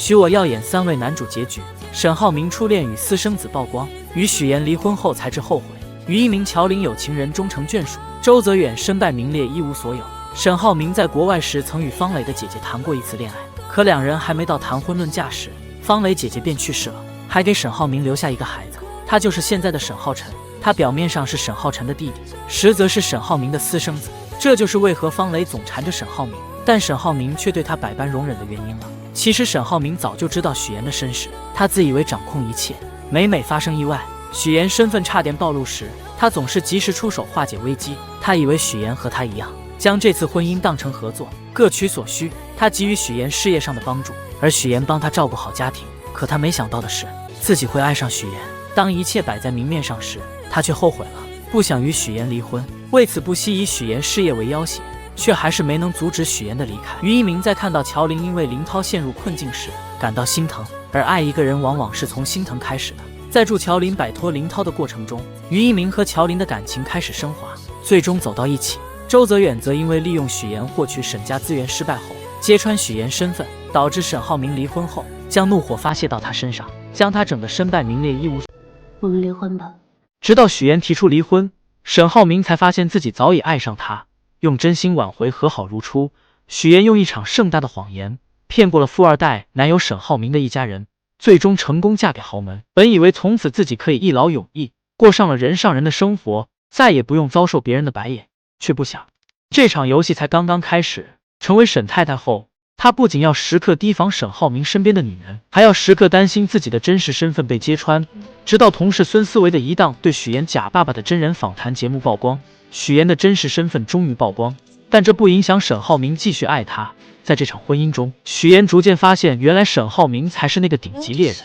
许我耀眼3位男主结局，沈浩明初恋与私生子曝光，与许妍离婚后才知后悔，与一名乔林有情人终成眷属，周泽远身败名裂一无所有。沈浩明在国外时曾与方磊的姐姐谈过一次恋爱，可2人还没到谈婚论嫁时，方磊姐姐便去世了，还给沈浩明留下一个孩子，他就是现在的沈浩辰。他表面上是沈浩辰的弟弟，实则是沈浩明的私生子，这就是为何方磊总缠着沈浩明，但沈浩明却对他百般容忍的原因了。其实沈浩明早就知道许妍的身世，他自以为掌控一切，每发生意外，许妍身份差点暴露时，他总是及时出手化解危机。他以为许妍和他一样，将这次婚姻当成合作，各取所需。他给予许妍事业上的帮助，而许妍帮他照顾好家庭。可他没想到的是，自己会爱上许妍。当一切摆在明面上时，他却后悔了，不想与许妍离婚，为此不惜以许妍事业为要挟，却还是没能阻止许妍的离开。于一鸣在看到乔林因为林涛陷入困境时感到心疼，而爱一个人往往是从心疼开始的。在助乔林摆脱林涛的过程中，于一鸣和乔林的感情开始升华，最终走到一起。周泽远则因为利用许妍获取沈家资源失败后，揭穿许妍身份，导致沈浩明离婚后将怒火发泄到他身上，将他整个身败名裂一无所有。我们离婚吧。直到许妍提出离婚，沈浩明才发现自己早已爱上她，用真心挽回和好如初。许妍用一场盛大的谎言骗过了富二代男友沈浩明的一家人，最终成功嫁给豪门。本以为从此自己可以一劳永逸，过上了人上人的生活，再也不用遭受别人的白眼，却不想这场游戏才刚刚开始。成为沈太太后，她不仅要时刻提防沈浩明身边的女人，还要时刻担心自己的真实身份被揭穿。直到同事孙思维的一档对许妍假爸爸的真人访谈节目曝光，许妍的真实身份终于曝光，但这不影响沈浩明继续爱她。在这场婚姻中，许妍逐渐发现，原来沈浩明才是那个顶级猎人。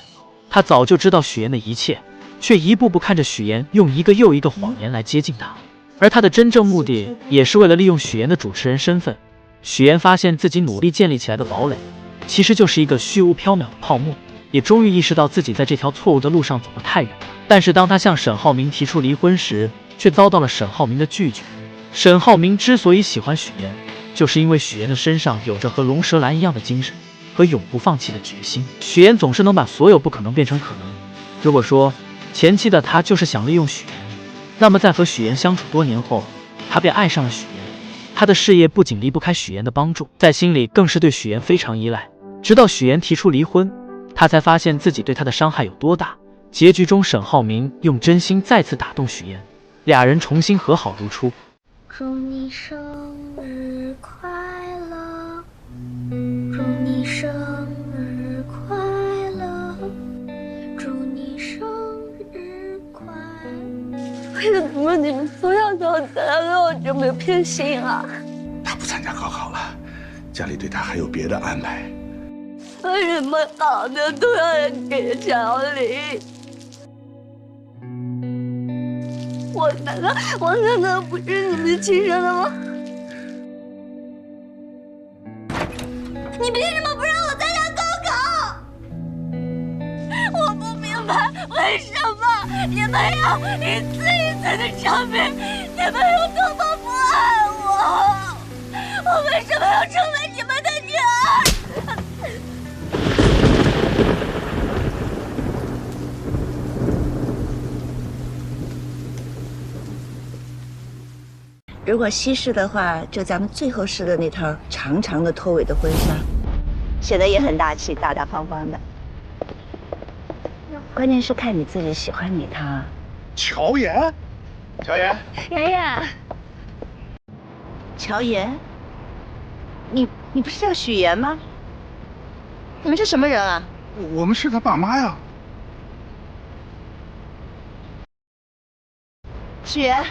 他早就知道许妍的一切，却一步步看着许妍用一个又一个谎言来接近他，而他的真正目的也是为了利用许妍的主持人身份。许妍发现自己努力建立起来的堡垒，其实就是一个虚无缥缈的泡沫，也终于意识到自己在这条错误的路上走得太远了。但是当他向沈浩明提出离婚时，却遭到了沈浩明的拒绝。沈浩明之所以喜欢许妍，就是因为许妍的身上有着和龙舌兰一样的精神和永不放弃的决心。许妍总是能把所有不可能变成可能。如果说前期的他就是想利用许妍，那么在和许妍相处多年后，他便爱上了许妍。他的事业不仅离不开许妍的帮助，在心里更是对许妍非常依赖。直到许妍提出离婚，他才发现自己对她的伤害有多大。结局中，沈浩明用真心再次打动许妍，2人重新和好如初。祝你生日快乐，祝你生日快乐，祝你生日快乐。为什么你们从小到大对我这么偏心啊？他不参加高考了，家里对他还有别的安排。为什么好的都要人给乔林？我难道不是你们亲生的吗？你凭什么不让我参加高考？我不明白为什么你们要一次一次的证明你们有多么不爱我？我为什么要成为你们的女儿？如果西式的话，就咱们最后试的那套长长的拖尾的婚纱，显得也很大气，大大方方的。关键是看你自己喜欢哪套。乔妍，乔妍，妍妍，乔妍，你不是叫许妍吗？你们是什么人啊？我们是他爸妈呀。许妍，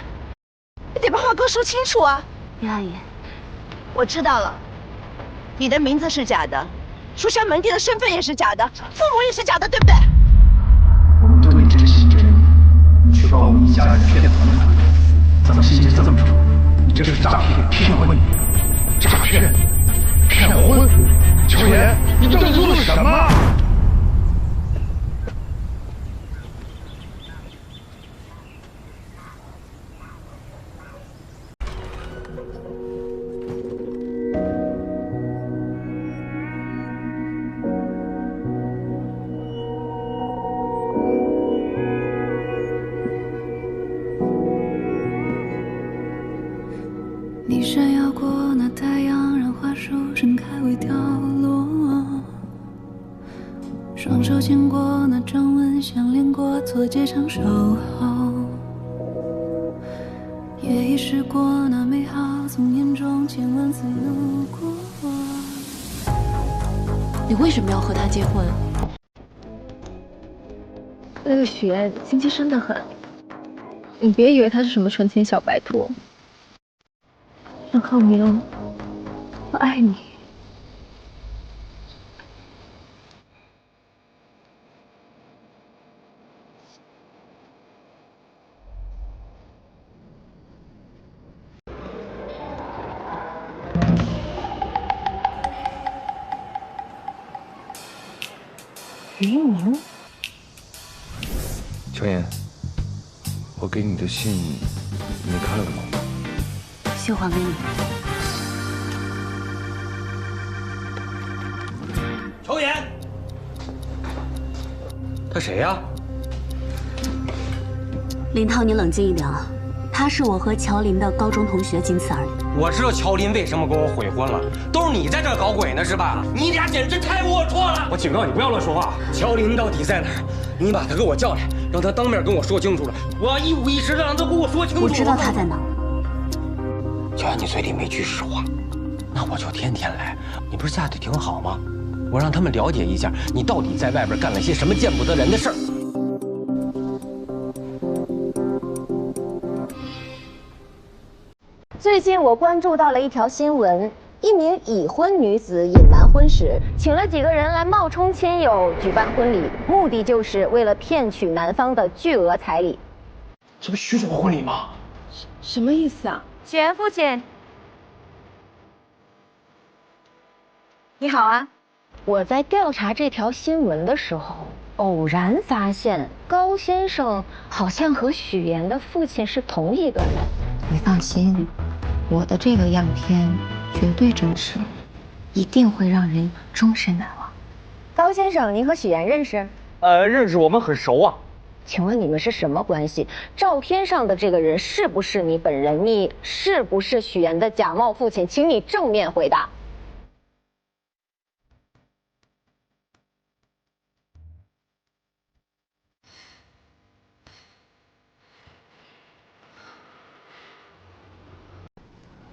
你得把话给我说清楚啊！袁阿姨，我知道了，你的名字是假的，书香门第的身份也是假的，父母也是假的，对不对？我们对你真心真意，却把我们一家人骗得团团转。咱们心机这么重，你这是诈骗骗婚！诈骗，骗婚！乔妍，你这做了什么？闪耀过那太阳，让花束盛开为凋落。双手牵过那掌纹，相恋过，错结长守候。也遗失过那美好，从眼中千万次路过。你为什么要和他结婚？那个许愿心机深得很，你别以为他是什么纯情小白兔。沈浩明，我爱你。于明，乔妍，我给你的信你看了吗？信还给你。乔妍，他谁呀？林涛，你冷静一点啊。他是我和乔林的高中同学，仅此而已。我知道乔林为什么跟我悔婚了，都是你在这儿搞鬼呢，是吧？你俩简直太龌龊了！我警告你不要乱说话。乔林到底在哪儿？你把他给我叫来，让他当面跟我说清楚了。我要一五一十的让他跟我说清楚。我知道他在哪儿。乔妍，你嘴里没句实话，那我就天天来。你不是嫁得挺好吗？我让他们了解一下，你到底在外边干了些什么见不得人的事儿。最近我关注到了一条新闻，一名已婚女子隐瞒婚史，请了几个人来冒充亲友举办婚礼，目的就是为了骗取男方的巨额彩礼。这不徐总婚礼吗？什么意思啊？许愿父亲，你好啊！我在调查这条新闻的时候，偶然发现高先生好像和许妍的父亲是同一个人。你放心，我的这个样片绝对真实，一定会让人终身难忘。高先生，您和许妍认识？认识，我们很熟啊。请问你们是什么关系？照片上的这个人是不是你本人？你是不是许妍的假冒父亲？请你正面回答。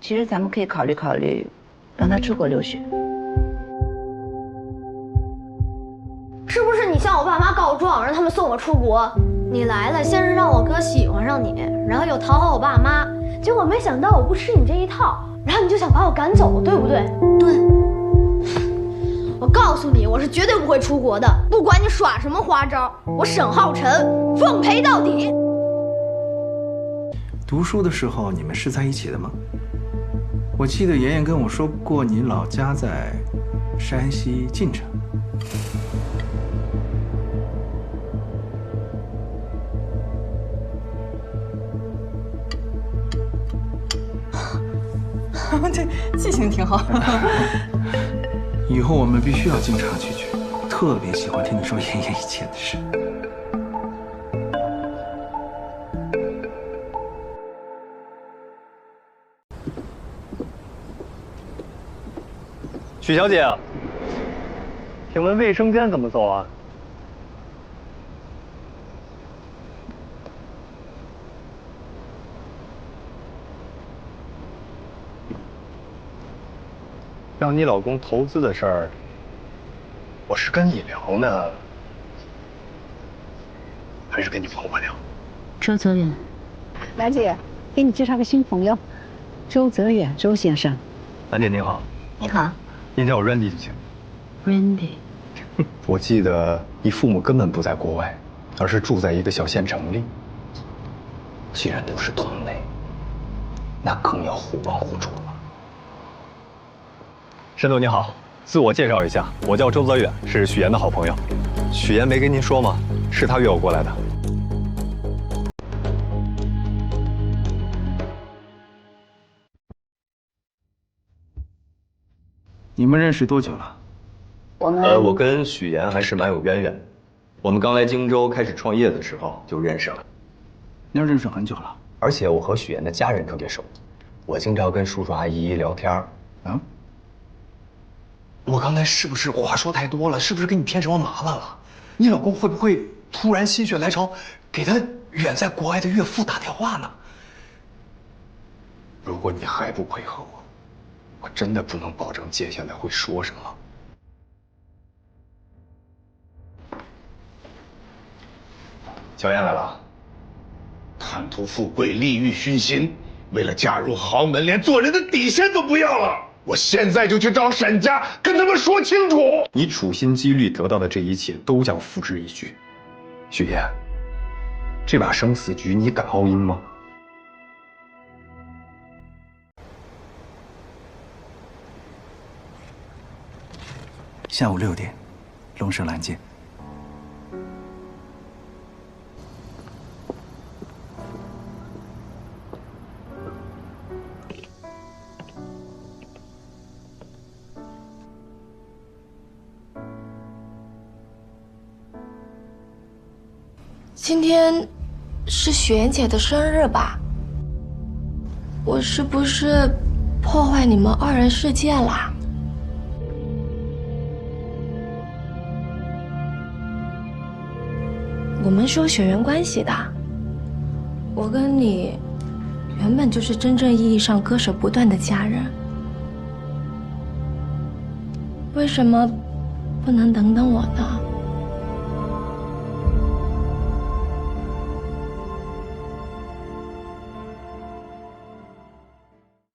其实咱们可以考虑考虑，让他出国留学。是不是你向我爸妈告状，让他们送我出国？你来了，先是让我哥喜欢上你，然后又讨好我爸妈，结果没想到我不吃你这一套，然后你就想把我赶走，对不对？对。我告诉你，我是绝对不会出国的，不管你耍什么花招，我沈浩辰奉陪到底。读书的时候你们是在一起的吗？我记得妍妍跟我说过，你老家在山西晋城。这记性挺好。以后我们必须要经常聚聚，特别喜欢听你说妍妍以前的事。许小姐，请问卫生间怎么走啊？让你老公投资的事儿，我是跟你聊呢，还是跟你婆婆聊？周泽远，兰姐，给你介绍个新朋友，周泽远，周先生。兰姐您好。你好。您叫我 Randy 就行。Randy。我记得你父母根本不在国外，而是住在一个小县城里。既然都是同类，那更要互帮互助了。申总你好，自我介绍一下，我叫周泽远，是许妍的好朋友。许妍没跟您说吗？是他约我过来的。你们认识多久了？我跟许妍还是蛮有渊源。我们刚来荆州开始创业的时候就认识了。那认识很久了。而且我和许妍的家人特别熟，我经常跟叔叔阿姨聊天啊。我刚才是不是话说太多了？是不是给你添什么麻烦了？你老公会不会突然心血来潮，给他远在国外的岳父打电话呢？如果你还不配合我，我真的不能保证接下来会说什么。小燕来了。贪图富贵，利欲熏心，为了嫁入豪门，连做人的底线都不要了。我现在就去找沈家，跟他们说清楚。你处心积虑得到的这一切，都将付之一炬。许燕，这把生死局，你敢all in吗？下午6点，龙舍兰见。今天是雪妍姐的生日吧？我是不是破坏你们二人世界啦？我们是有血缘关系的，我跟你原本就是真正意义上割舍不断的家人，为什么不能等等我呢？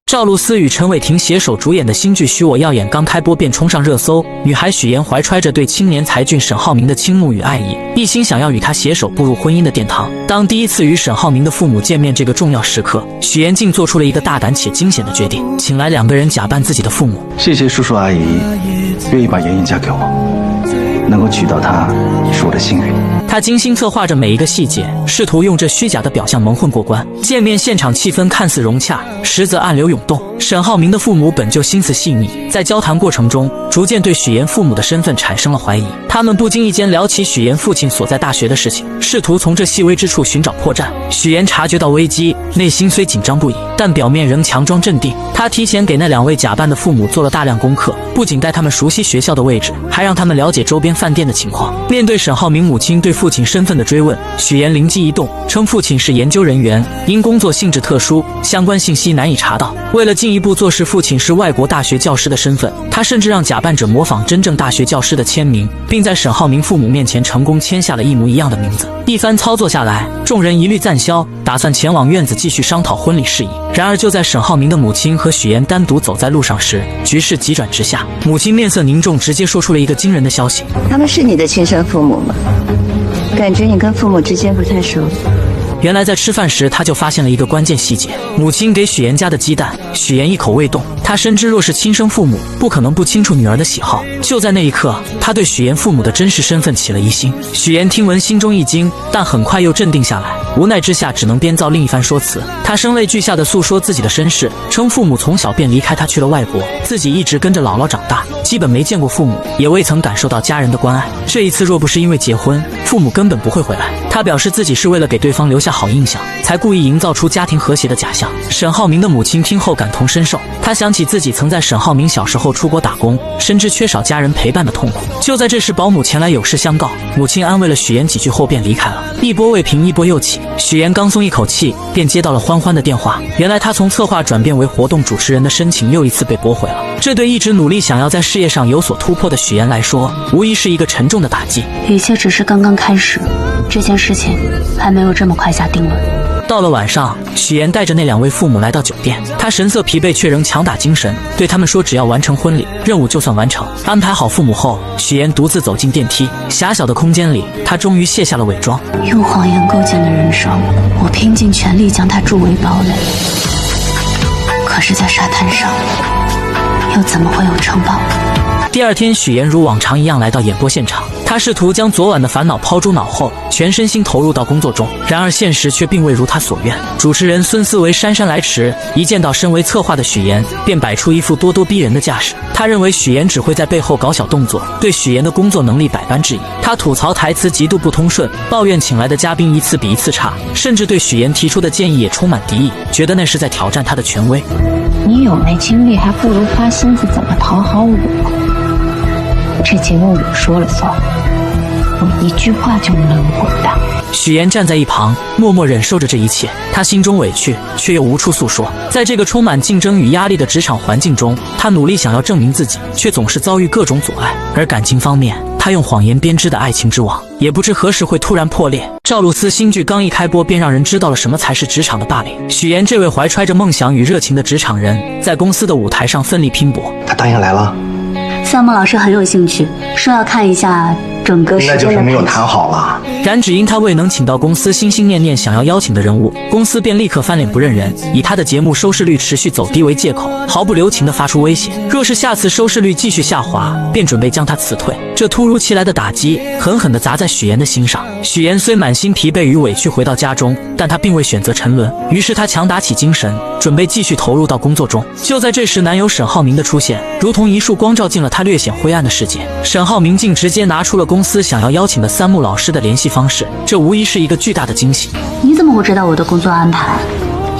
赵露思与陈伟霆携手主演的新剧《许我耀眼》刚开播便冲上热搜，女孩许妍怀揣着对青年才俊沈浩明的倾慕与爱意，一心想要与他携手步入婚姻的殿堂。当第一次与沈浩明的父母见面这个重要时刻，许妍竟做出了一个大胆且惊险的决定，请来2个人假扮自己的父母。谢谢叔叔阿姨愿意把妍妍嫁给我，能够娶到她是我的幸运。他精心策划着每一个细节，试图用这虚假的表象蒙混过关。见面现场气氛看似融洽，实则暗流涌动。沈浩明的父母本就心思细腻，在交谈过程中，逐渐对许妍父母的身份产生了怀疑。他们不经意间聊起许妍父亲所在大学的事情，试图从这细微之处寻找破绽。许妍察觉到危机，内心虽紧张不已，但表面仍强装镇定。他提前给那2位假扮的父母做了大量功课，不仅带他们熟悉学校的位置，还让他们了解周边饭店的情况。面对沈浩明母亲对父亲身份的追问，许妍灵机一动，称父亲是研究人员，因工作性质特殊，相关信息难以查到。为了进一步坐实父亲是外国大学教师的身份，他甚至让假扮者模仿真正大学教师的签名，并在沈浩明父母面前成功签下了一模一样的名字。一番操作下来，众人一律赞消，打算前往院子继续商讨婚礼事宜。然而就在沈浩明的母亲和许妍单独走在路上时，局势急转直下。母亲面色凝重，直接说出了一个惊人的消息：他们是你的亲生父母吗？感觉你跟父母之间不太熟。原来在吃饭时，他就发现了一个关键细节：母亲给许妍加的鸡蛋，许妍一口未动。他深知若是亲生父母，不可能不清楚女儿的喜好。就在那一刻，他对许妍父母的真实身份起了疑心。许妍听闻心中一惊，但很快又镇定下来，无奈之下只能编造另一番说辞。他声泪俱下地诉说自己的身世，称父母从小便离开他去了外国，自己一直跟着姥姥长大，基本没见过父母，也未曾感受到家人的关爱。这一次若不是因为结婚，父母根本不会回来。他表示自己是为了给对方留下好印象，才故意营造出家庭和谐的假象。沈浩明的母亲听后感同身受，她想起自己曾在沈浩明小时候出国打工，深知缺少家人陪伴的痛苦。就在这时，保姆前来有事相告，母亲安慰了许妍几句后便离开了。一波未平，一波又起，许妍刚松一口气，便接到了欢欢的电话。原来她从策划转变为活动主持人的申请又一次被驳回了。这对一直努力想要在事业上有所突破的许妍来说，无疑是一个沉重的打击。一切只是刚刚开始，这件事情还没有这么快下定论。到了晚上，许妍带着那2位父母来到酒店，她神色疲惫却仍强打精神，对他们说只要完成婚礼，任务就算完成。安排好父母后，许妍独自走进电梯。狭小的空间里，她终于卸下了伪装。用谎言构建的人生，我拼尽全力将它筑为堡垒。可是，在沙滩上，又怎么会有城堡？第二天，许妍如往常一样来到演播现场，她试图将昨晚的烦恼抛诸脑后，全身心投入到工作中。然而现实却并未如她所愿。主持人孙思维姗姗来迟，一见到身为策划的许妍，便摆出一副咄咄逼人的架势。他认为许妍只会在背后搞小动作，对许妍的工作能力百般质疑。他吐槽台词极度不通顺，抱怨请来的嘉宾一次比一次差，甚至对许妍提出的建议也充满敌意，觉得那是在挑战他的权威。你有那精力，还不如花心思怎么讨好我。这节目我说了算，我一句话就能滚蛋。许妍站在一旁，默默忍受着这一切。她心中委屈，却又无处诉说。在这个充满竞争与压力的职场环境中，她努力想要证明自己，却总是遭遇各种阻碍。而感情方面，她用谎言编织的爱情之网，也不知何时会突然破裂。赵露思新剧刚一开播，便让人知道了什么才是职场的霸凌。许妍这位怀揣着梦想与热情的职场人，在公司的舞台上奋力拼搏。他答应来了。三木老师很有兴趣，说要看一下整个时间的。那就是没有谈好了。然只因他未能请到公司心心念念想要邀请的人物，公司便立刻翻脸不认人，以他的节目收视率持续走低为借口，毫不留情地发出威胁，若是下次收视率继续下滑，便准备将他辞退。这突如其来的打击狠狠地砸在许妍的心上。许妍虽满心疲惫与委屈回到家中，但她并未选择沉沦，于是她强打起精神，准备继续投入到工作中。就在这时，男友沈浩明的出现如同一束光照进了他略显灰暗的世界。沈浩明竟直接拿出了公司想要邀请的三木老师的联系方式，这无疑是一个巨大的惊喜。你怎么会知道我的工作安排？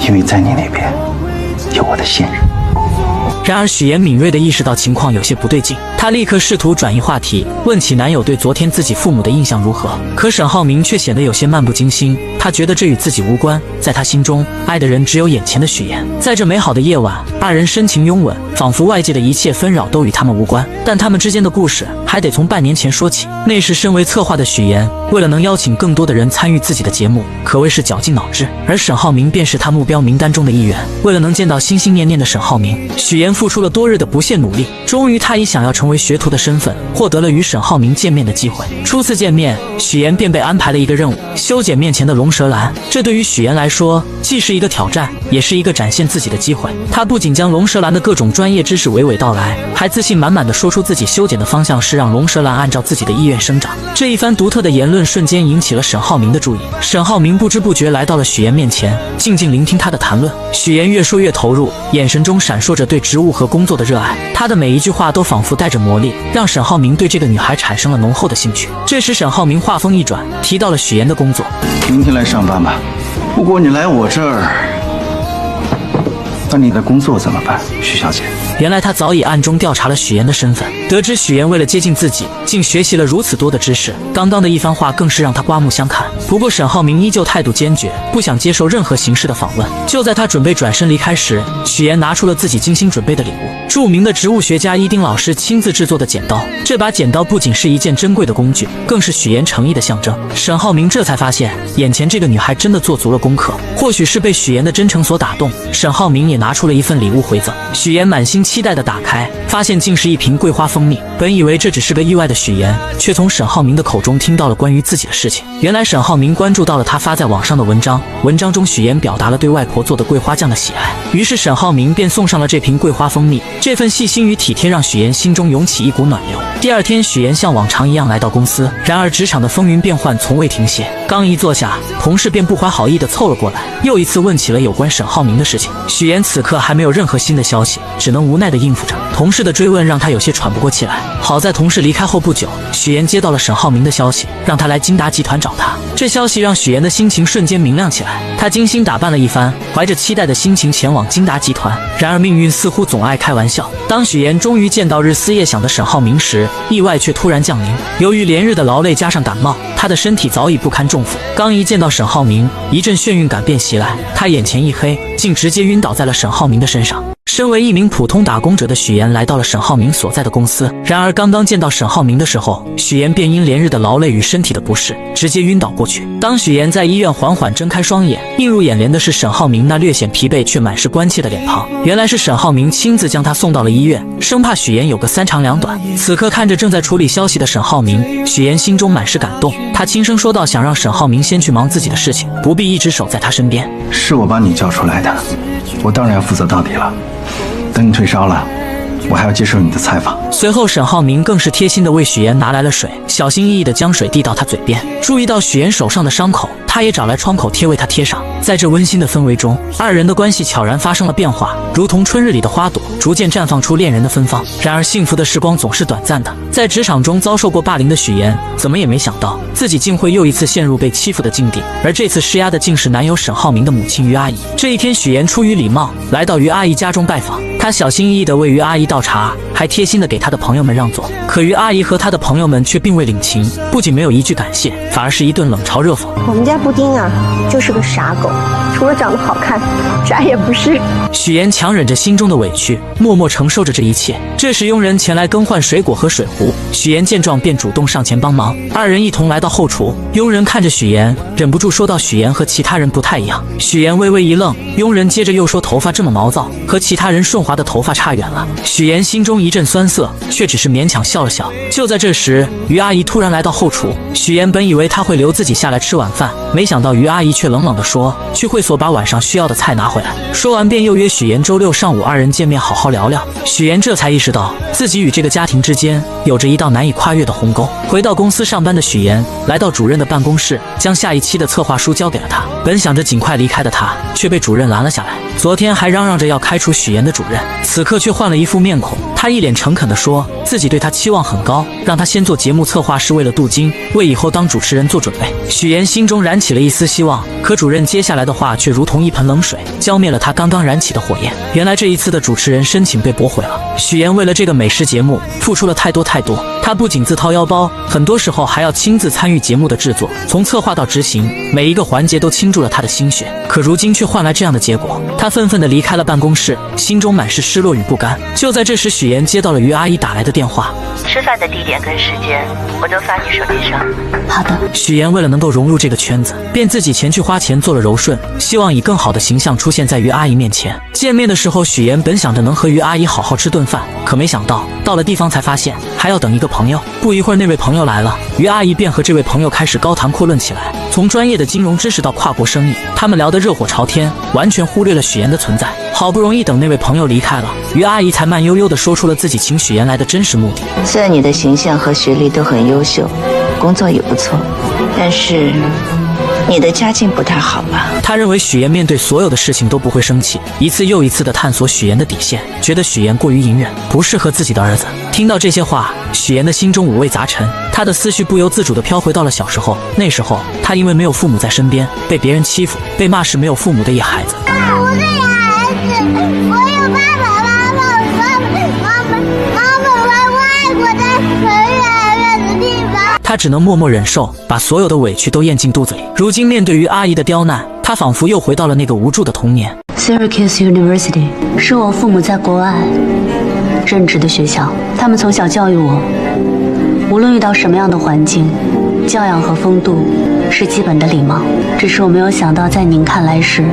因为在你那边有我的信任。然而许妍敏锐地意识到情况有些不对劲，她立刻试图转移话题，问起男友对昨天自己父母的印象如何。可沈浩明却显得有些漫不经心，他觉得这与自己无关，在他心中，爱的人只有眼前的许妍。在这美好的夜晚，二人深情拥吻，仿佛外界的一切纷扰都与他们无关。但他们之间的故事还得从半年前说起。那时身为策划的许妍，为了能邀请更多的人参与自己的节目，可谓是绞尽脑汁，而沈浩明便是他目标名单中的一员。为了能见到心心念念的沈浩明，许妍付出了多日的不懈努力，终于他以想要成为学徒的身份，获得了与沈浩明见面的机会。初次见面，许妍便被安排了一个任务，修剪面前的龙舌兰。这对于许妍来说，既是一个挑战，也是一个展现自己的机会。她不仅将龙舌兰的各种专业知识娓娓道来，还自信满满地说出自己修剪的方向是让龙舌兰按照自己的意愿生长。这一番独特的言论瞬间引起了沈浩明的注意。沈浩明不知不觉来到了许妍面前，静静聆听她的谈论。许妍越说越投入，眼神中闪烁着对职务和工作的热爱。她的每一句话都仿佛带着魔力，让沈浩明对这个女孩产生了浓厚的兴趣。这时沈浩明话锋一转，提到了许妍的工作。明天来上班吧。不过你来我这儿，那你的工作怎么办，徐小姐？原来他早已暗中调查了许妍的身份，得知许妍为了接近自己，竟学习了如此多的知识。刚刚的一番话更是让他刮目相看。不过沈浩明依旧态度坚决，不想接受任何形式的访问。就在他准备转身离开时，许妍拿出了自己精心准备的礼物，著名的植物学家伊丁老师亲自制作的剪刀。这把剪刀不仅是一件珍贵的工具，更是许妍诚意的象征。沈浩明这才发现，眼前这个女孩真的做足了功课。或许是被许妍的真诚所打动，沈浩明也拿出了一份礼物回赠。许妍满心期待地打开，发现竟是一瓶桂花蜂蜜。本以为这只是个意外的许妍，却从沈浩明的口中听到了关于自己的事情。原来沈浩明关注到了他发在网上的文章，文章中许妍表达了对外婆做的桂花酱的喜爱，于是沈浩明便送上了这瓶桂花蜂蜜。这份细心与体贴让许妍心中涌起一股暖流。第二天，许妍像往常一样来到公司，然而职场的风云变幻从未停歇。刚一坐下，同事便不怀好意地凑了过来，又一次问起了有关沈浩明的事情。许妍此刻还没有任何新的消息，只能无奈地应付着。同事的追问让她有些喘不过气来。好在同事离开后不久，许妍接到了沈浩明的消息，让他来金达集团找她。这消息让许妍的心情瞬间明亮起来，她精心打扮了一番，怀着期待的心情前往金达集团。然而命运似乎总爱开玩笑，当许妍终于见到日思夜想的沈浩明时，意外却突然降临。由于连日的劳累加上感冒，她的身体早已不堪重负。刚一见到沈浩明，一阵眩晕感便袭来，她眼前一黑，竟直接晕倒在了沈浩明的身上。身为一名普通打工者的许妍来到了沈浩明所在的公司，然而刚刚见到沈浩明的时候，许妍便因连日的劳累与身体的不适，直接晕倒过去。当许妍在医院缓缓睁开双眼，映入眼帘的是沈浩明那略显疲惫却满是关切的脸庞。原来是沈浩明亲自将他送到了医院，生怕许妍有个三长两短。此刻看着正在处理消息的沈浩明，许妍心中满是感动，她轻声说道，想让沈浩明先去忙自己的事情，不必一直守在他身边。是我把你叫出来的，我当然要负责到底了。等你退烧了，我还要接受你的采访。随后沈浩明更是贴心的为许妍拿来了水，小心翼翼的将水递到她嘴边。注意到许妍手上的伤口，他也找来创口贴为她贴上。在这温馨的氛围中，二人的关系悄然发生了变化，如同春日里的花朵，逐渐绽放出恋人的芬芳。然而幸福的时光总是短暂的，在职场中遭受过霸凌的许妍，怎么也没想到自己竟会又一次陷入被欺负的境地，而这次施压的竟是男友沈浩明的母亲于阿姨。这一天，许妍出于礼貌来到于阿姨家中拜访，她小心翼翼地为于阿姨倒茶，还贴心地给她的朋友们让座。可于阿姨和她的朋友们却并未领情，不仅没有一句感谢，反而是一顿冷嘲热讽。我们家布丁啊，就是个傻狗，除了长得好看，啥也不是。许妍强忍着心中的委屈，默默承受着这一切。这时佣人前来更换水果和水壶，许妍见状便主动上前帮忙，二人一同来到后厨。佣人看着许妍，忍不住说道：“许妍和其他人不太一样。”许妍微微一愣，佣人接着又说：“头发这么毛躁，和其他人顺滑的头发差远了。”许妍心中一阵酸涩，却只是勉强笑了笑。就在这时，于阿姨突然来到后厨，许妍本以为她会留自己下来吃晚饭，没想到于阿姨却冷冷地说：“去会所把晚上需要的菜拿回来。”说完便又约许妍周六上午二人见面好好聊聊。许妍这才意识到自己与这个家庭之间有着一道难以跨越的鸿沟。回到公司上班的许妍来到主任的办公室，将下一期的策划书交给了他。本想着尽快离开的他，却被主任拦了下来。昨天还嚷嚷着要开除许妍的主任，此刻却换了一副面孔。他一脸诚恳地说自己对他期望很高，让他先做节目策划是为了镀金，为以后当主持人做准备。许妍心中燃起了一丝希望，可主任接下来的话却如同一盆冷水，浇灭了他刚刚燃起的火焰。原来这一次的主持人申请被驳回了。许妍为了这个美食节目付出了太多，她不仅自掏腰包，很多时候还要亲自参与节目的制作，从策划到执行，每一个环节都倾注了她的心血。可如今却换来这样的结果，她愤愤地离开了办公室，心中满是失落与不甘。就在这时，许妍接到了于阿姨打来的电话。吃饭的地点跟时间我都发你手机上。好的。许妍为了能够融入这个圈子，便自己前去花钱做了柔顺，希望以更好的形象出现在于阿姨面前。见面的时候，许妍本想着能和于阿姨好好吃顿饭，可没想到到了地方才发现还要等一个朋友。不一会儿，那位朋友来了，于阿姨便和这位朋友开始高谈阔论起来，从专业的金融知识到跨国生意，他们聊得热火朝天，完全忽略了许妍的存在。好不容易等那位朋友离开了，于阿姨才慢悠悠地说出了自己请许妍来的真实目的。虽然你的形象和学历都很优秀，工作也不错，但是你的家境不太好吧？他认为许妍面对所有的事情都不会生气，一次又一次地探索许妍的底线，觉得许妍过于隐忍，不适合自己的儿子。听到这些话，许妍的心中五味杂陈，她的思绪不由自主地飘回到了小时候。那时候，她因为没有父母在身边，被别人欺负，被骂是没有父母的野孩子。我是野孩子，我有爸爸妈妈在外国，在很远的地方。他只能默默忍受，把所有的委屈都咽进肚子里。如今面对于阿姨的刁难，他仿佛又回到了那个无助的童年。Syracuse University 是我父母在国外任职的学校，他们从小教育我，无论遇到什么样的环境，教养和风度是基本的礼貌。只是我没有想到，在您看来是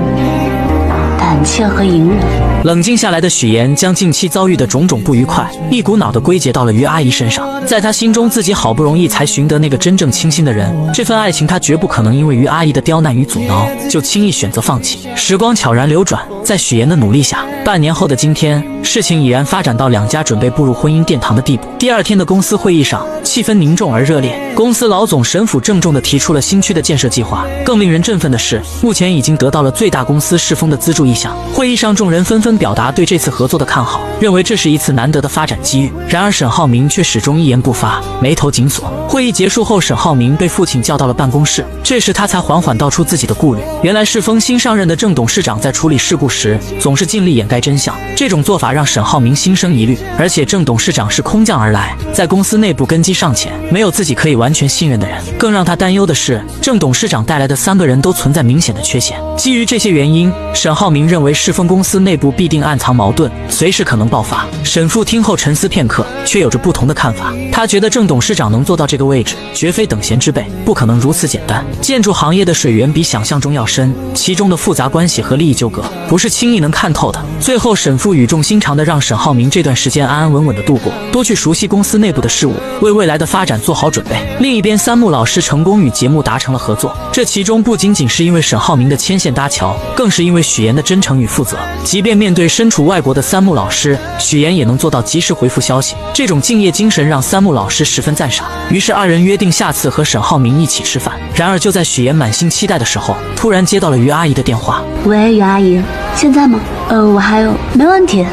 胆怯和隐忍。冷静下来的许妍将近期遭遇的种种不愉快一股脑地归结到了于阿姨身上。在她心中，自己好不容易才寻得那个真正倾心的人，这份爱情她绝不可能因为于阿姨的刁难与阻挠就轻易选择放弃。时光悄然流转，在许妍的努力下，半年后的今天，事情已然发展到两家准备步入婚姻殿堂的地步。第二天的公司会议上，气氛凝重而热烈。公司老总沈府郑重地提出了新区的建设计划。更令人振奋的是，目前已经得到了最大公司世丰的资助意向。会议上，众人纷纷表达对这次合作的看好，认为这是一次难得的发展机遇。然而沈浩明却始终一言不发，眉头紧锁。会议结束后，沈浩明被父亲叫到了办公室，这时他才缓缓道出自己的顾虑。原来世丰新上任的郑董事长在处理事故时总是尽力掩盖真相，这种做法让沈浩明心生疑虑。而且郑董事长是空降而来，在公司内部根基尚浅，没有自己可以完全信任的人。更让他担忧的是，郑董事长带来的3个人都存在明显的缺陷。基于这些原因，沈浩明认为世丰公司内部必定暗藏矛盾，随时可能爆发。沈父听后沉思片刻，却有着不同的看法。他觉得郑董事长能做到这个位置，绝非等闲之辈，不可能如此简单。建筑行业的水源比想象中要深，其中的复杂关系和利益纠葛不是轻易能看透的。最后，沈父语重心长地让沈浩明这段时间安安稳稳地度过，多去熟悉公司内部的事务，为未来的发展做好准备。另一边，三木老师成功与节目达成了合作，这其中不仅仅是因为沈浩明的牵线搭桥，更是因为许妍的真诚与负责。即便面面对身处外国的三木老师，许妍也能做到及时回复消息，这种敬业精神让三木老师十分赞赏。于是二人约定下次和沈浩明一起吃饭。然而就在许妍满心期待的时候，突然接到了于阿姨的电话。喂，于阿姨，现在吗？我还有，没问题。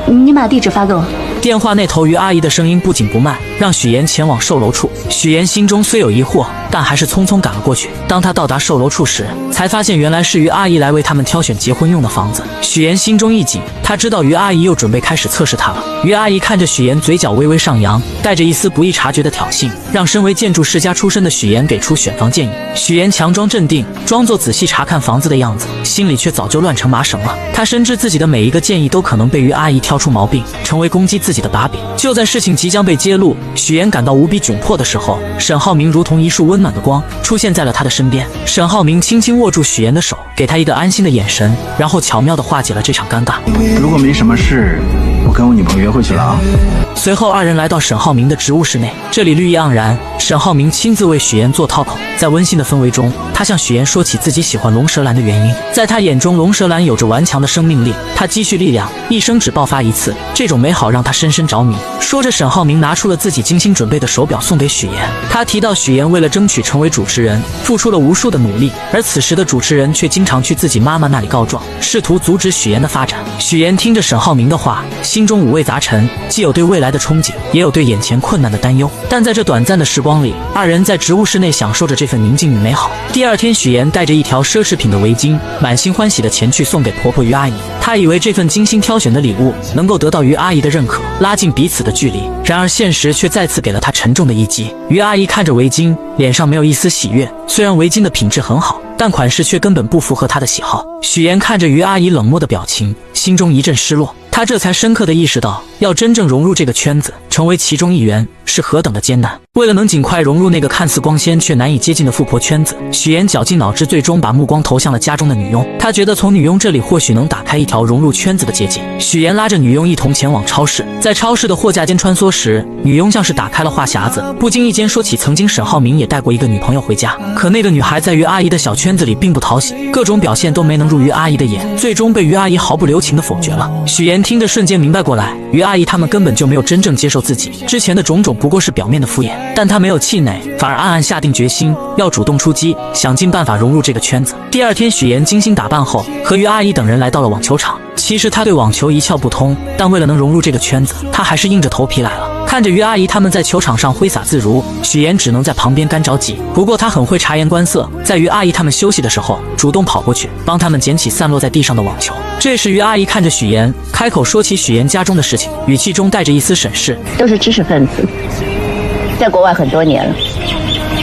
你把地址发给我。电话那头于阿姨的声音不紧不慢，让许妍前往售楼处。许妍心中虽有疑惑，但还是匆匆赶了过去。当她到达售楼处时，才发现原来是于阿姨来为他们挑选结婚用的房子。许妍心中一紧，她知道于阿姨又准备开始测试她了。于阿姨看着许妍，嘴角微微上扬，带着一丝不易察觉的挑衅，让身为建筑世家出身的许妍给出选房建议。许妍强装镇定，装作仔细查看房子的样子，心里却早就乱成麻绳了。她深知自己的每一个建议都可能被于阿姨挑出毛病，成为攻击自己的把柄。就在事情即将被揭露，许妍感到无比窘迫的时候，沈浩明如同一束温暖的光出现在了她的身边。沈浩明轻轻握住许妍的手，给她一个安心的眼神，然后巧妙地化解了这场尴尬。如果没什么事，我跟我女朋友约会去了啊。随后二人来到沈浩明的植物室内，这里绿意盎然，沈浩明亲自为许妍做套口。在温馨的氛围中，他向许妍说起自己喜欢龙舌兰的原因。在他眼中，龙舌兰有着顽强的生命力，它积蓄力量，一生只爆发一次，这种美好让他深深着迷。说着，沈浩明拿出了自己精心准备的手表送给许妍。他提到许妍为了争取成为主持人，付出了无数的努力，而此时的主持人却经常去自己妈妈那里告状，试图阻止许妍的发展。许妍听着沈浩明的话，心中五味杂陈，既有对未来的憧憬，也有对眼前困难的担忧。但在这短暂的时光里，二人在植物室内享受着这份宁静与美好。第二天，许妍带着一条奢侈品的围巾，满心欢喜的前去送给婆婆于阿姨。她以为这份精心挑选的礼物能够得到于阿姨的认可，拉近彼此的距离。然而现实却再次给了她沉重的一击。于阿姨看着围巾，脸上没有一丝喜悦。虽然围巾的品质很好，但款式却根本不符合她的喜好。许妍看着于阿姨冷漠的表情，心中一阵失落。她这才深刻地意识到，要真正融入这个圈子，成为其中一员，是何等的艰难。为了能尽快融入那个看似光鲜却难以接近的富婆圈子，许妍绞尽脑汁，最终把目光投向了家中的女佣。她觉得从女佣这里或许能打开一条融入圈子的捷径。许妍拉着女佣一同前往超市，在超市的货架间穿梭时，女佣像是打开了话匣子，不经意间说起曾经沈浩明也带过一个女朋友回家。可那个女孩在于阿姨的小圈子里并不讨喜，各种表现都没能入于阿姨的眼，最终被于阿姨毫不留情地否决了。许妍听着瞬间明白过来，于阿姨他们根本就没有真正接受自己，之前的种种不过是表面的敷衍。但她没有气馁，反而暗暗下定决心要主动出击，想尽办法融入这个圈子。第二天，许妍精心打扮后，和于阿姨等人来到了网球场。其实她对网球一窍不通，但为了能融入这个圈子，她还是硬着头皮来了。看着于阿姨他们在球场上挥洒自如，许妍只能在旁边干着急。不过她很会察言观色，在于阿姨他们休息的时候，主动跑过去帮他们捡起散落在地上的网球。这时于阿姨看着许妍，开口说起许妍家中的事情，语气中带着一丝审视。都是知识分子，在国外很多年了。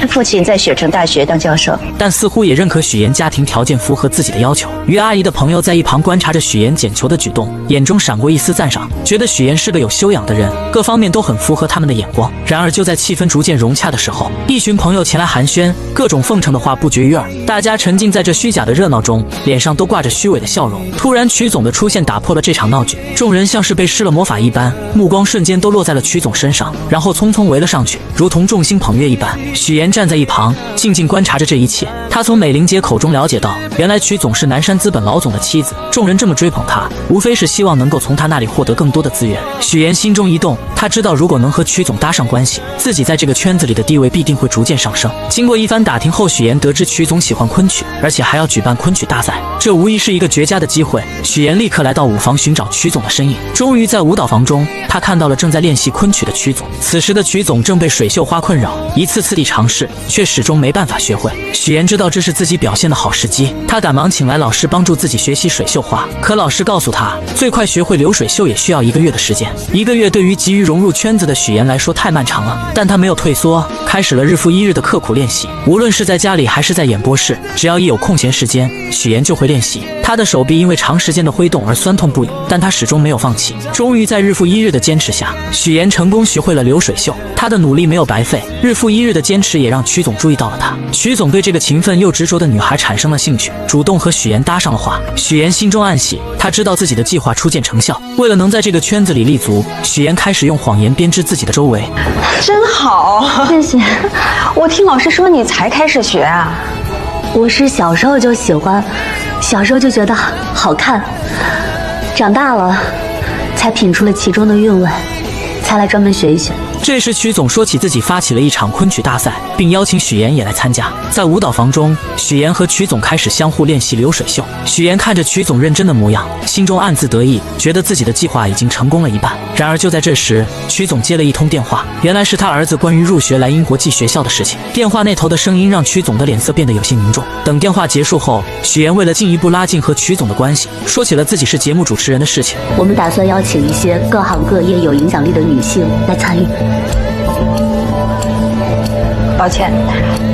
他父亲在雪城大学当教授，但似乎也认可许妍家庭条件符合自己的要求。于阿姨的朋友在一旁观察着许妍捡球的举动，眼中闪过一丝赞赏，觉得许妍是个有修养的人，各方面都很符合他们的眼光。然而就在气氛逐渐融洽的时候，一群朋友前来寒暄，各种奉承的话不绝于耳。大家沉浸在这虚假的热闹中，脸上都挂着虚伪的笑容。突然曲总的出现打破了这场闹剧，众人像是被施了魔法一般，目光瞬间都落在了曲总身上，然后匆匆围了上去，如同众星捧月一般。许妍站在一旁静静观察着这一切。他从美玲姐口中了解到，原来曲总是南山资本老总的妻子，众人这么追捧他，无非是希望能够从他那里获得更多的资源。许妍心中一动，他知道如果能和曲总搭上关系，自己在这个圈子里的地位必定会逐渐上升。经过一番打听后，许妍得知曲总喜欢昆曲，而且还要举办昆曲大赛，这无疑是一个绝佳的机会。许妍立刻来到舞房寻找曲总的身影，终于在舞蹈房中，他看到了正在练习昆曲的曲总。此时的曲总正被水袖花困扰，一次次地尝试，却始终没办法学会。许妍知道这是自己表现的好时机，她赶忙请来老师帮助自己学习水袖花。可老师告诉她，最快学会流水袖也需要1个月的时间。1个月对于急于融入圈子的许妍来说太漫长了，但她没有退缩，开始了日复一日的刻苦练习。无论是在家里还是在演播室，只要一有空闲时间，许妍就会练习。她的手臂因为长时间的挥动而酸痛不已，但她始终没有放弃。终于在日复一日的坚持下，许妍成功学会了流水袖。她的努力没有白费，日复一日的坚持也让曲总注意到了她。曲总对这个勤奋又执着的女孩产生了兴趣，主动和许妍搭上了话。许妍心中暗喜，她知道自己的计划初见成效。为了能在这个圈子里立足，许妍开始用谎言编织自己的周围。真好，谢谢。我听老师说你才开始学啊？我是小时候就喜欢，小时候就觉得好看，长大了，才品出了其中的韵味，才来专门学一学。这时曲总说起自己发起了一场昆曲大赛，并邀请许岩也来参加。在舞蹈房中，许岩和曲总开始相互练习流水袖。许岩看着曲总认真的模样，心中暗自得意，觉得自己的计划已经成功了一半。然而就在这时，曲总接了一通电话，原来是他儿子关于入学莱茵国际学校的事情。电话那头的声音让曲总的脸色变得有些凝重。等电话结束后，许岩为了进一步拉近和曲总的关系，说起了自己是节目主持人的事情。我们打算邀请一些各行各业有影响力的女性来参与。抱歉，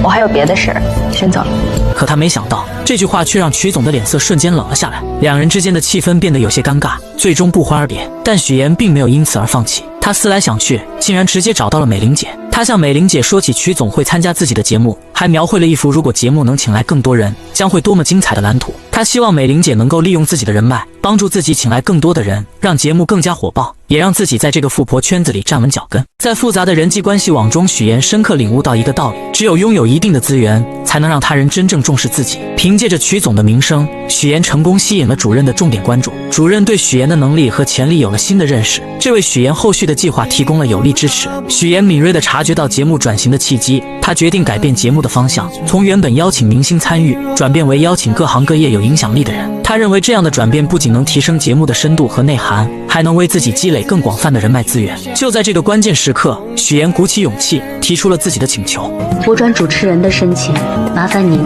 我还有别的事儿，先走了。可他没想到，这句话却让曲总的脸色瞬间冷了下来，两人之间的气氛变得有些尴尬，最终不欢而别。但许岩并没有因此而放弃，他思来想去，竟然直接找到了美玲姐。他向美玲姐说起曲总会参加自己的节目，还描绘了一幅如果节目能请来更多人，将会多么精彩的蓝图。他希望美玲姐能够利用自己的人脉，帮助自己请来更多的人，让节目更加火爆，也让自己在这个富婆圈子里站稳脚跟。在复杂的人际关系网中，许岩深刻领悟到一个道理：只有拥有一定的资源，才能让他人真正重视自己。凭借着曲总的名声，许岩成功吸引了主任的重点关注。主任对许岩的能力和潜力有了新的认识，这为许岩后续的计划提供了有力支持。许岩敏锐地察觉到节目转型的契机，他决定改变节目的方向，从原本邀请明星参与，转变为邀请各行各业有影响力的人。他认为这样的转变不仅能提升节目的深度和内涵，还能为自己积累更广泛的人脉资源。就在这个关键时刻，许岩鼓起勇气提出了自己的请求：我转主持人的申请，麻烦您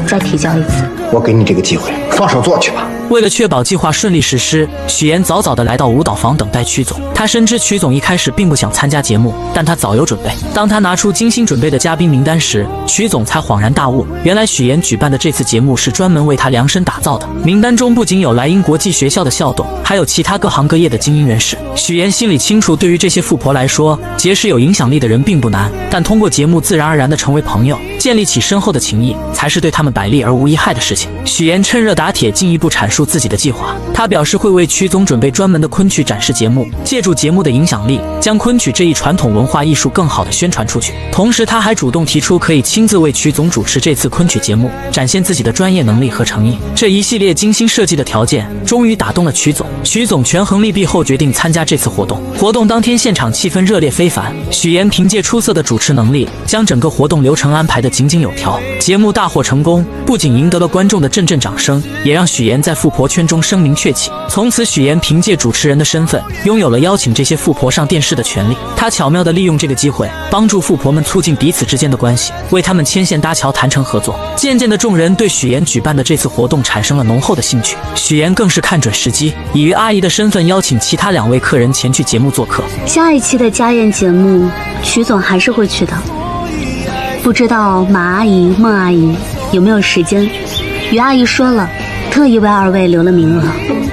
再提交一次。我给你这个机会，放手做去吧。为了确保计划顺利实施，许岩早早地来到舞蹈房等待曲总。他深知曲总一开始并不想参加节目，但他早有准备。当他拿出精心准备的嘉宾名单时，曲总才恍然大悟，原来许岩举办的这次节目是专门为他量身打造的。名单中不仅有莱茵国际学校的校董，还有其他各行各业的精英人士。许岩心里清楚，对于这些富婆来说，结识有影响力的人并不难，但通过节目自然而然地成为朋友，建立起深厚的情谊，才是对他们百利而无一害的事情。许岩趁热打铁，进一步阐述自己的计划。他表示会为曲总准备专门的昆曲展示节目，借助节目的影响力，将昆曲这一传统文化艺术更好地宣传出去。同时，他还主动提出可以亲自为曲总主持这次昆曲节目，展现自己的专业能力和诚意。这一系列精心设计的条件，终于打动了曲总。曲总权衡利弊后，决定参加这次活动。活动当天，现场气氛热烈非凡。许岩凭借出色的主持能力，将整个活动流程安排得井井有条。节目大获成功，不仅赢得了观众的阵阵掌声，也让许岩在富婆圈中声名鹊起。从此，许岩凭借主持人的身份，拥有了邀请这些富婆上电视的权利。他巧妙地利用这个机会，帮助富婆们促进彼此之间的关系，为他们牵线搭桥，谈成合作。渐渐的，众人对许岩举办的这次活动产生了浓厚的兴趣。许岩更是看准时机，以于阿姨的身份邀请其他2位客人前去节目做客。下一期的家宴节目，曲总还是会去的。不知道马阿姨、孟阿姨有没有时间？于阿姨说了，特意为2位留了名额。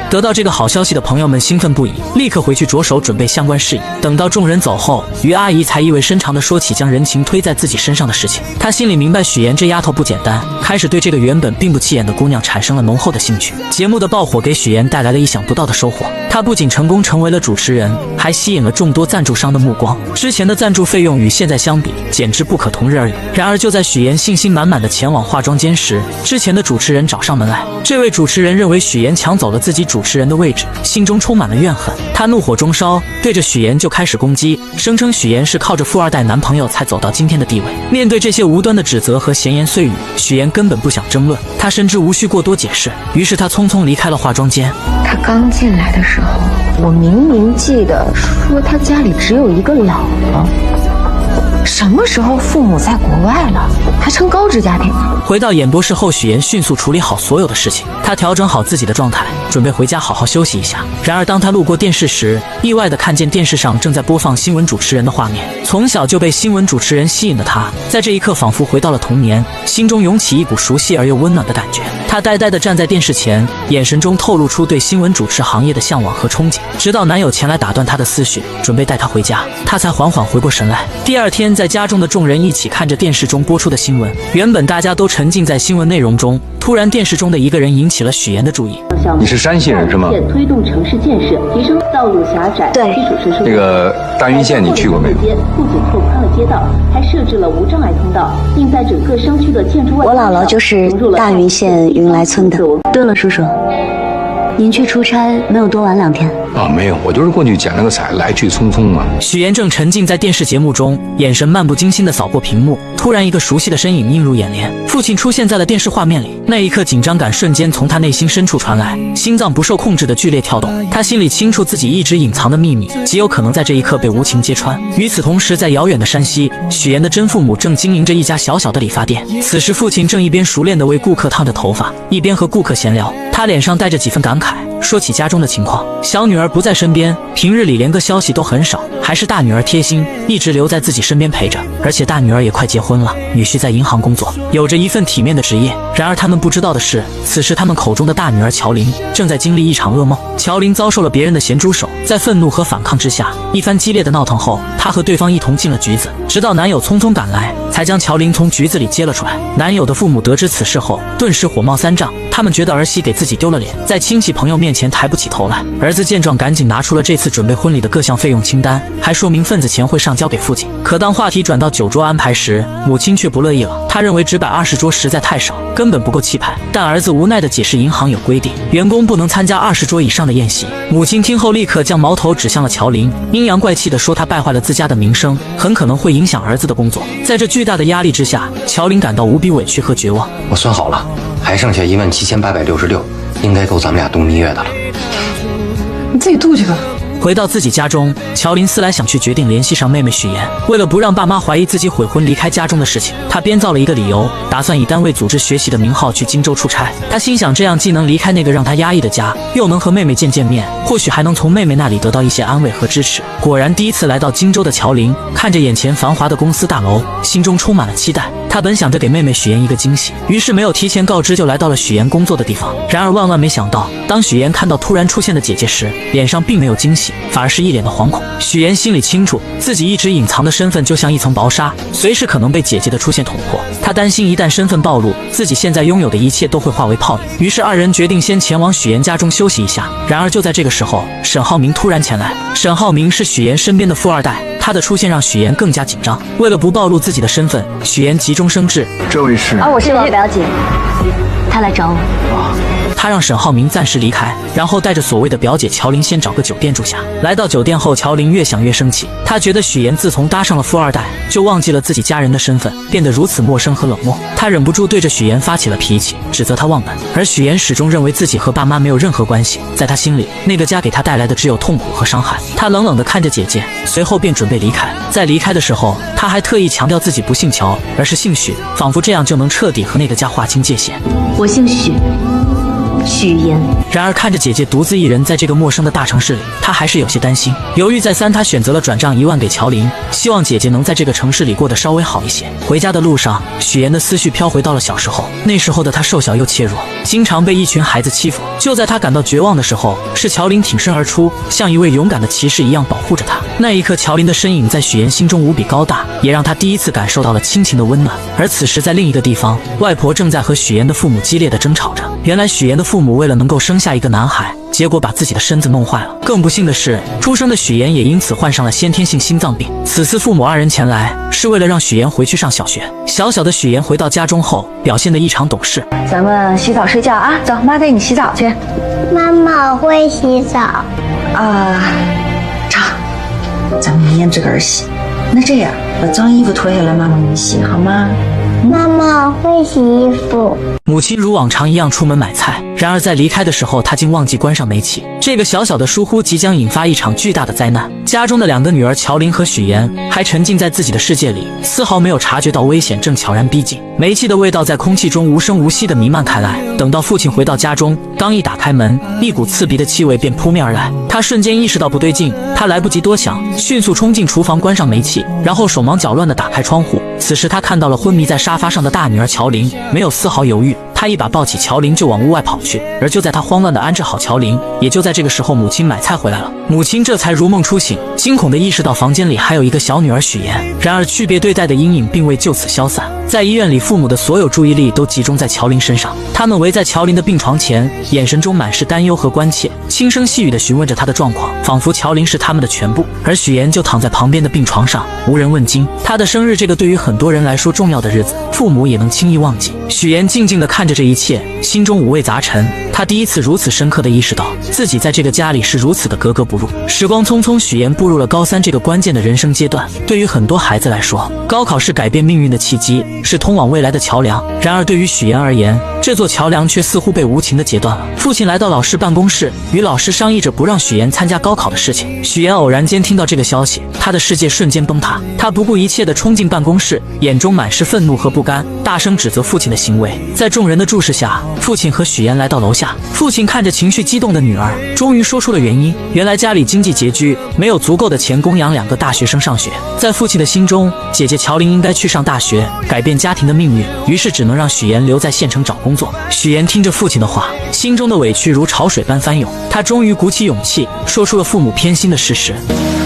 得到这个好消息的朋友们兴奋不已，立刻回去着手准备相关事宜。等到众人走后，于阿姨才意味深长地说起将人情推在自己身上的事情。她心里明白许岩这丫头不简单，开始对这个原本并不起眼的姑娘产生了浓厚的兴趣。节目的爆火给许岩带来了意想不到的收获，她不仅成功成为了主持人，还吸引了众多赞助商的目光。之前的赞助费用与现在相比，简直不可同日而语。然而就在许岩信心满满地前往化妆间时，之前的主持人找上门来。这位主持人认为许岩抢走了自己主持人的位置，心中充满了怨恨。他怒火中烧，对着许岩就开始攻击，声称许岩是靠着富2代男朋友才走到今天的地位。面对这些无端的指责和闲言碎语，许岩根本不想争论，他深知无需过多解释，于是他匆匆离开了化妆间。他刚进来的时候，我明明记得说他家里只有一个老婆。什么时候父母在国外了，还成高知家庭了？回到演播室后，许岩迅速处理好所有的事情，他调整好自己的状态，准备回家好好休息一下。然而当他路过电视时，意外地看见电视上正在播放新闻主持人的画面。从小就被新闻主持人吸引的他，在这一刻仿佛回到了童年，心中涌起一股熟悉而又温暖的感觉。他呆呆地站在电视前，眼神中透露出对新闻主持行业的向往和憧憬。直到男友前来打断他的思绪，准备带他回家，他才缓缓回过神来。第二天，在家中的众人一起看着电视中播出的新闻，原本大家都沉浸在新闻内容中，突然电视中的一个人引起了许岩的注意。你是山西人是吗？推动城市建设，提升道路狭窄，对，基础设施。那个大云县你去过没有？不仅拓宽了街道，还设置了无障碍通道，并在整个商区的建筑外。我姥姥就是大云县云来村的。对了，叔叔，您去出差没有多玩2天？啊，没有，我就是过去剪了个彩，来去匆匆嘛。许岩正沉浸在电视节目中，眼神漫不经心地扫过屏幕，突然一个熟悉的身影映入眼帘，父亲出现在了电视画面里。那一刻，紧张感瞬间从他内心深处传来，心脏不受控制的剧烈跳动。他心里清楚自己一直隐藏的秘密，极有可能在这一刻被无情揭穿。与此同时，在遥远的山西，许岩的真父母正经营着一家小小的理发店。此时，父亲正一边熟练地为顾客烫着头发，一边和顾客闲聊，他脸上带着几分感慨，说起家中的情况。小女儿不在身边，平日里连个消息都很少，还是大女儿贴心，一直留在自己身边陪着。而且大女儿也快结婚了，女婿在银行工作，有着一份体面的职业。然而他们不知道的是，此时他们口中的大女儿乔琳正在经历一场噩梦。乔琳遭受了别人的咸猪手，在愤怒和反抗之下，一番激烈的闹腾后，她和对方一同进了局子，直到男友匆匆赶来，才将乔琳从局子里接了出来。男友的父母得知此事后，顿时火冒三丈，他们觉得儿媳给自己丢了脸，在亲戚朋友面前抬不起头来。儿子见状，赶紧拿出了这次准备婚礼的各项费用清单，还说明份子钱会上交给父亲。可当话题转到酒桌安排时，母亲却不乐意了，她认为只摆20桌实在太少，根本不够气派。但儿子无奈地解释，银行有规定，员工不能参加20桌以上的宴席。母亲听后立刻将矛头指向了乔琳，阴阳怪气地说她败坏了自家的名声，很可能会影响儿子的工作。在这巨大的压力之下，乔琳感到无比委屈和绝望。我算好了，还剩下17866，应该够咱们俩度蜜月的了。你自己度去吧。回到自己家中，乔琳思来想去，决定联系上妹妹许妍。为了不让爸妈怀疑自己悔婚离开家中的事情，她编造了一个理由，打算以单位组织学习的名号去荆州出差。她心想，这样既能离开那个让她压抑的家，又能和妹妹见面，或许还能从妹妹那里得到一些安慰和支持。果然，第一次来到荆州的乔琳看着眼前繁华的公司大楼，心中充满了期待。她本想着给妹妹许妍一个惊喜，于是没有提前告知，就来到了许妍工作的地方。然而万万没想到，当许妍看到突然出现的姐姐时，脸上并没有惊喜，反而是一脸的惶恐。许妍心里清楚，自己一直隐藏的身份就像一层薄纱，随时可能被姐姐的出现捅破。她担心一旦身份暴露，自己现在拥有的一切都会化为泡影。于是二人决定先前往许妍家中休息一下。然而就在这个时候，沈浩明突然前来。沈浩明是许妍身边的富二代，他的出现让许妍更加紧张。为了不暴露自己的身份，许妍急中生智，这位是我是王表姐，她来找我。他让沈浩明暂时离开，然后带着所谓的表姐乔琳先找个酒店住下。来到酒店后，乔琳越想越生气，她觉得许妍自从搭上了富二代，就忘记了自己家人的身份，变得如此陌生和冷漠。她忍不住对着许妍发起了脾气，指责她忘本。而许妍始终认为自己和爸妈没有任何关系，在她心里，那个家给她带来的只有痛苦和伤害。她冷冷地看着姐姐，随后便准备离开。在离开的时候，她还特意强调自己不姓乔，而是姓许，仿佛这样就能彻底和那个家划清界限。我姓许，许妍。然而看着姐姐独自一人在这个陌生的大城市里，她还是有些担心。犹豫再三，她选择了转账1万给乔琳，希望姐姐能在这个城市里过得稍微好一些。回家的路上，许妍的思绪飘回到了小时候，那时候的她瘦小又怯弱，经常被一群孩子欺负。就在她感到绝望的时候，是乔琳挺身而出，像一位勇敢的骑士一样保护着她。那一刻，乔琳的身影在许妍心中无比高大，也让她第一次感受到了亲情的温暖。而此时在另一个地方，外婆正在和许妍的父母激烈的争吵着。原来许妍的父母为了能够生下一个男孩，结果把自己的身子弄坏了。更不幸的是，出生的许妍也因此患上了先天性心脏病。此次父母二人前来，是为了让许妍回去上小学。小小的许妍回到家中后，表现得异常懂事。咱们洗澡睡觉啊，走，妈带你洗澡去。妈妈，我会洗澡。成，咱们明天自个儿洗。那这样，把脏衣服脱下来，妈妈给你洗，好吗？妈妈，我会洗衣服。母亲如往常一样出门买菜，然而在离开的时候，她竟忘记关上煤气。这个小小的疏忽即将引发一场巨大的灾难。家中的2个女儿乔琳和许妍还沉浸在自己的世界里，丝毫没有察觉到危险正悄然逼近。煤气的味道在空气中无声无息地弥漫开来。等到父亲回到家中，刚一打开门，一股刺鼻的气味便扑面而来。他瞬间意识到不对劲，他来不及多想，迅速冲进厨房关上煤气，然后手忙脚乱地打开窗户。此时他看到了昏迷在沙发上的大女儿乔琳，没有丝毫犹豫，他一把抱起乔琳就往屋外跑去。而就在他慌乱地安置好乔琳，也就在这个时候，母亲买菜回来了。母亲这才如梦初醒，惊恐地意识到房间里还有一个小女儿许妍。然而区别对待的阴影并未就此消散。在医院里，父母的所有注意力都集中在乔琳身上，他们围在乔琳的病床前，眼神中满是担忧和关切，轻声细语地询问着她的状况，仿佛乔琳是他们的全部。而许妍就躺在旁边的病床上，无人问津。她的生日，这个对于很多人来说重要的日子，父母也能轻易忘记。许岩静静地看着这一切，心中五味杂陈。他第一次如此深刻地意识到自己在这个家里是如此的格格不入。时光匆匆，许岩步入了高3这个关键的人生阶段。对于很多孩子来说，高考是改变命运的契机，是通往未来的桥梁。然而对于许岩而言，这座桥梁却似乎被无情地截断了。父亲来到老师办公室，与老师商议着不让许岩参加高考的事情。许岩偶然间听到这个消息，他的世界瞬间崩塌。他不顾一切地冲进办公室，眼中满是愤怒和不甘，大声指责父亲的行为。在众人的注视下，父亲和许岩来到楼下。父亲看着情绪激动的女儿，终于说出了原因。原来家里经济拮据，没有足够的钱供养2个大学生上学。在父亲的心中，姐姐乔琳应该去上大学，改变家庭的命运，于是只能让许岩留在县城找工作。许岩听着父亲的话，心中的委屈如潮水般翻涌。他终于鼓起勇气，说出了父母偏心的事实。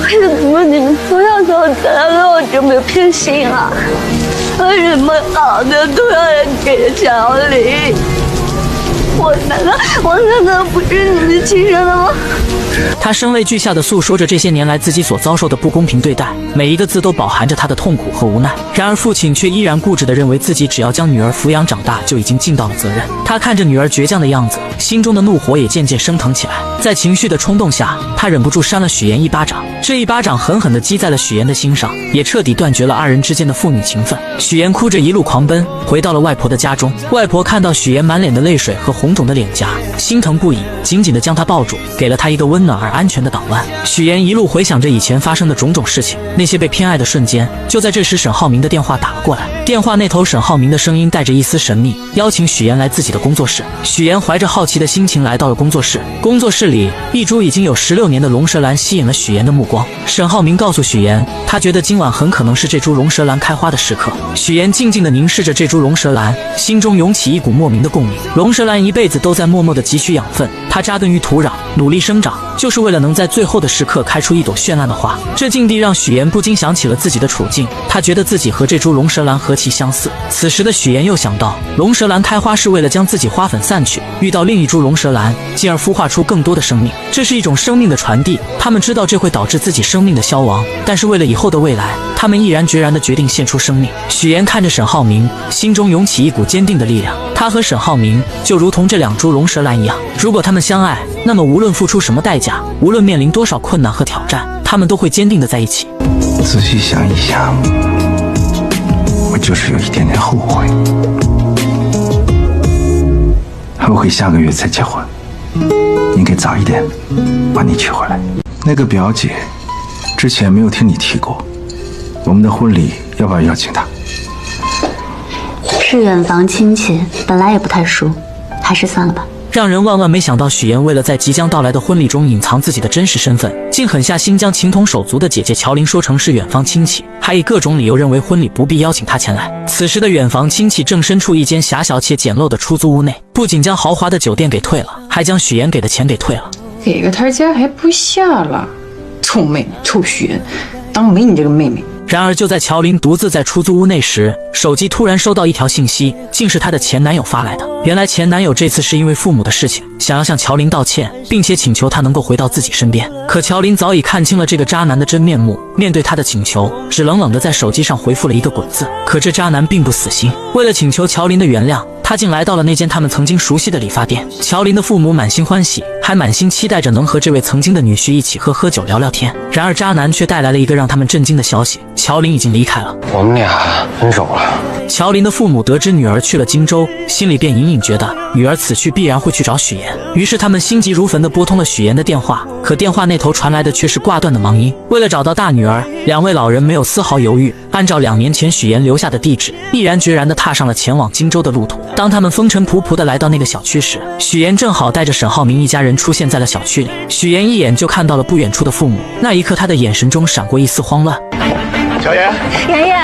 为什么你们不要给我带来我这么偏心啊？为什么好的都要给乔琳？我难道不是你们亲生的吗？他声泪俱下地诉说着这些年来自己所遭受的不公平对待，每一个字都饱含着他的痛苦和无奈。然而父亲却依然固执地认为自己只要将女儿抚养长大就已经尽到了责任。他看着女儿倔强的样子，心中的怒火也渐渐升腾起来。在情绪的冲动下，他忍不住扇了许岩一巴掌。这一巴掌狠狠地击在了许岩的心上，也彻底断绝了2人之间的父女情分。许岩哭着一路狂奔，回到了外婆的家中。外婆看到许岩满脸的泪水和红肿的脸颊，心疼不已，紧紧地将他抱住，给了他一个温暖而安全的港湾。许岩一路回想着以前发生的种种事情，那些被偏爱的瞬间。就在这时，沈浩明的电话打了过来。电话那头，沈浩明的声音带着一丝神秘，邀请许岩来自己的工作室。许岩怀着好奇的心情来到了工作室。工作室里，一株已经有16年的龙舌兰吸引了许岩的目光。沈浩明告诉许岩，他觉得今晚很可能是这株龙舌兰开花的时刻。许岩静静地凝视着这株龙舌兰，心中涌起一股莫名的共鸣。龙舌兰一辈子都在默默地汲取养分，它扎根于土壤，努力生长，就是为了能在最后的时刻开出一朵绚烂的花。这境地让许岩不禁想起了自己的处境，他觉得自己和这株龙舌兰何其相似。此时的许岩又想到，龙舌兰开花是为了将自己花粉散去，遇到另一株龙舌兰，进而孵化出更多的生命。这是一种生命的传递，他们知道这会导致自己生命的消亡，但是为了以后的未来，他们毅然决然地决定献出生命。许岩看着沈浩明，心中涌起一股坚定的力量。他和沈浩明就如同这2株龙舌兰一样，如果他们相爱，那么无论付出什么代价，无论面临多少困难和挑战，他们都会坚定地在一起。仔细想一想，我就是有一点点后悔，后悔下个月才结婚，应该早一点把你娶回来。那个表姐之前没有听你提过，我们的婚礼要不要邀请她？是远房亲戚，本来也不太熟，还是算了吧。让人万万没想到，许岩为了在即将到来的婚礼中隐藏自己的真实身份，竟狠下心将情同手足的姐姐乔琳说成是远房亲戚，还以各种理由认为婚礼不必邀请她前来。此时的远房亲戚正身处一间狭小且简陋的出租屋内，不仅将豪华的酒店给退了，还将许岩给的钱给退了。给个台阶还不下了，臭妹妹，臭许岩，当没你这个妹妹。然而就在乔琳独自在出租屋内时，手机突然收到一条信息，竟是她的前男友发来的。原来前男友这次是因为父母的事情，想要向乔琳道歉，并且请求她能够回到自己身边。可乔琳早已看清了这个渣男的真面目，面对他的请求，只冷冷地在手机上回复了一个滚字。可这渣男并不死心，为了请求乔琳的原谅，他竟来到了那间他们曾经熟悉的理发店。乔琳的父母满心欢喜，还满心期待着能和这位曾经的女婿一起喝酒聊聊天。然而渣男却带来了一个让他们震惊的消息，乔琳已经离开了。我们俩分手了。乔琳的父母得知女儿去了荆州，心里便隐隐觉得女儿此去必然会去找许岩，于是他们心急如焚地拨通了许岩的电话。可电话那头传来的却是挂断的忙音。为了找到大女儿，2位老人没有丝毫犹豫，按照2年前许岩留下的地址，毅然决然地踏上了前往荆州的路途。当他们风尘仆仆地来到那个小区时，许岩正好带着沈浩明一家人出现在了小区里。许岩一眼就看到了不远处的父母，那一刻他的眼神中闪过一丝慌乱。小妍，妍妍。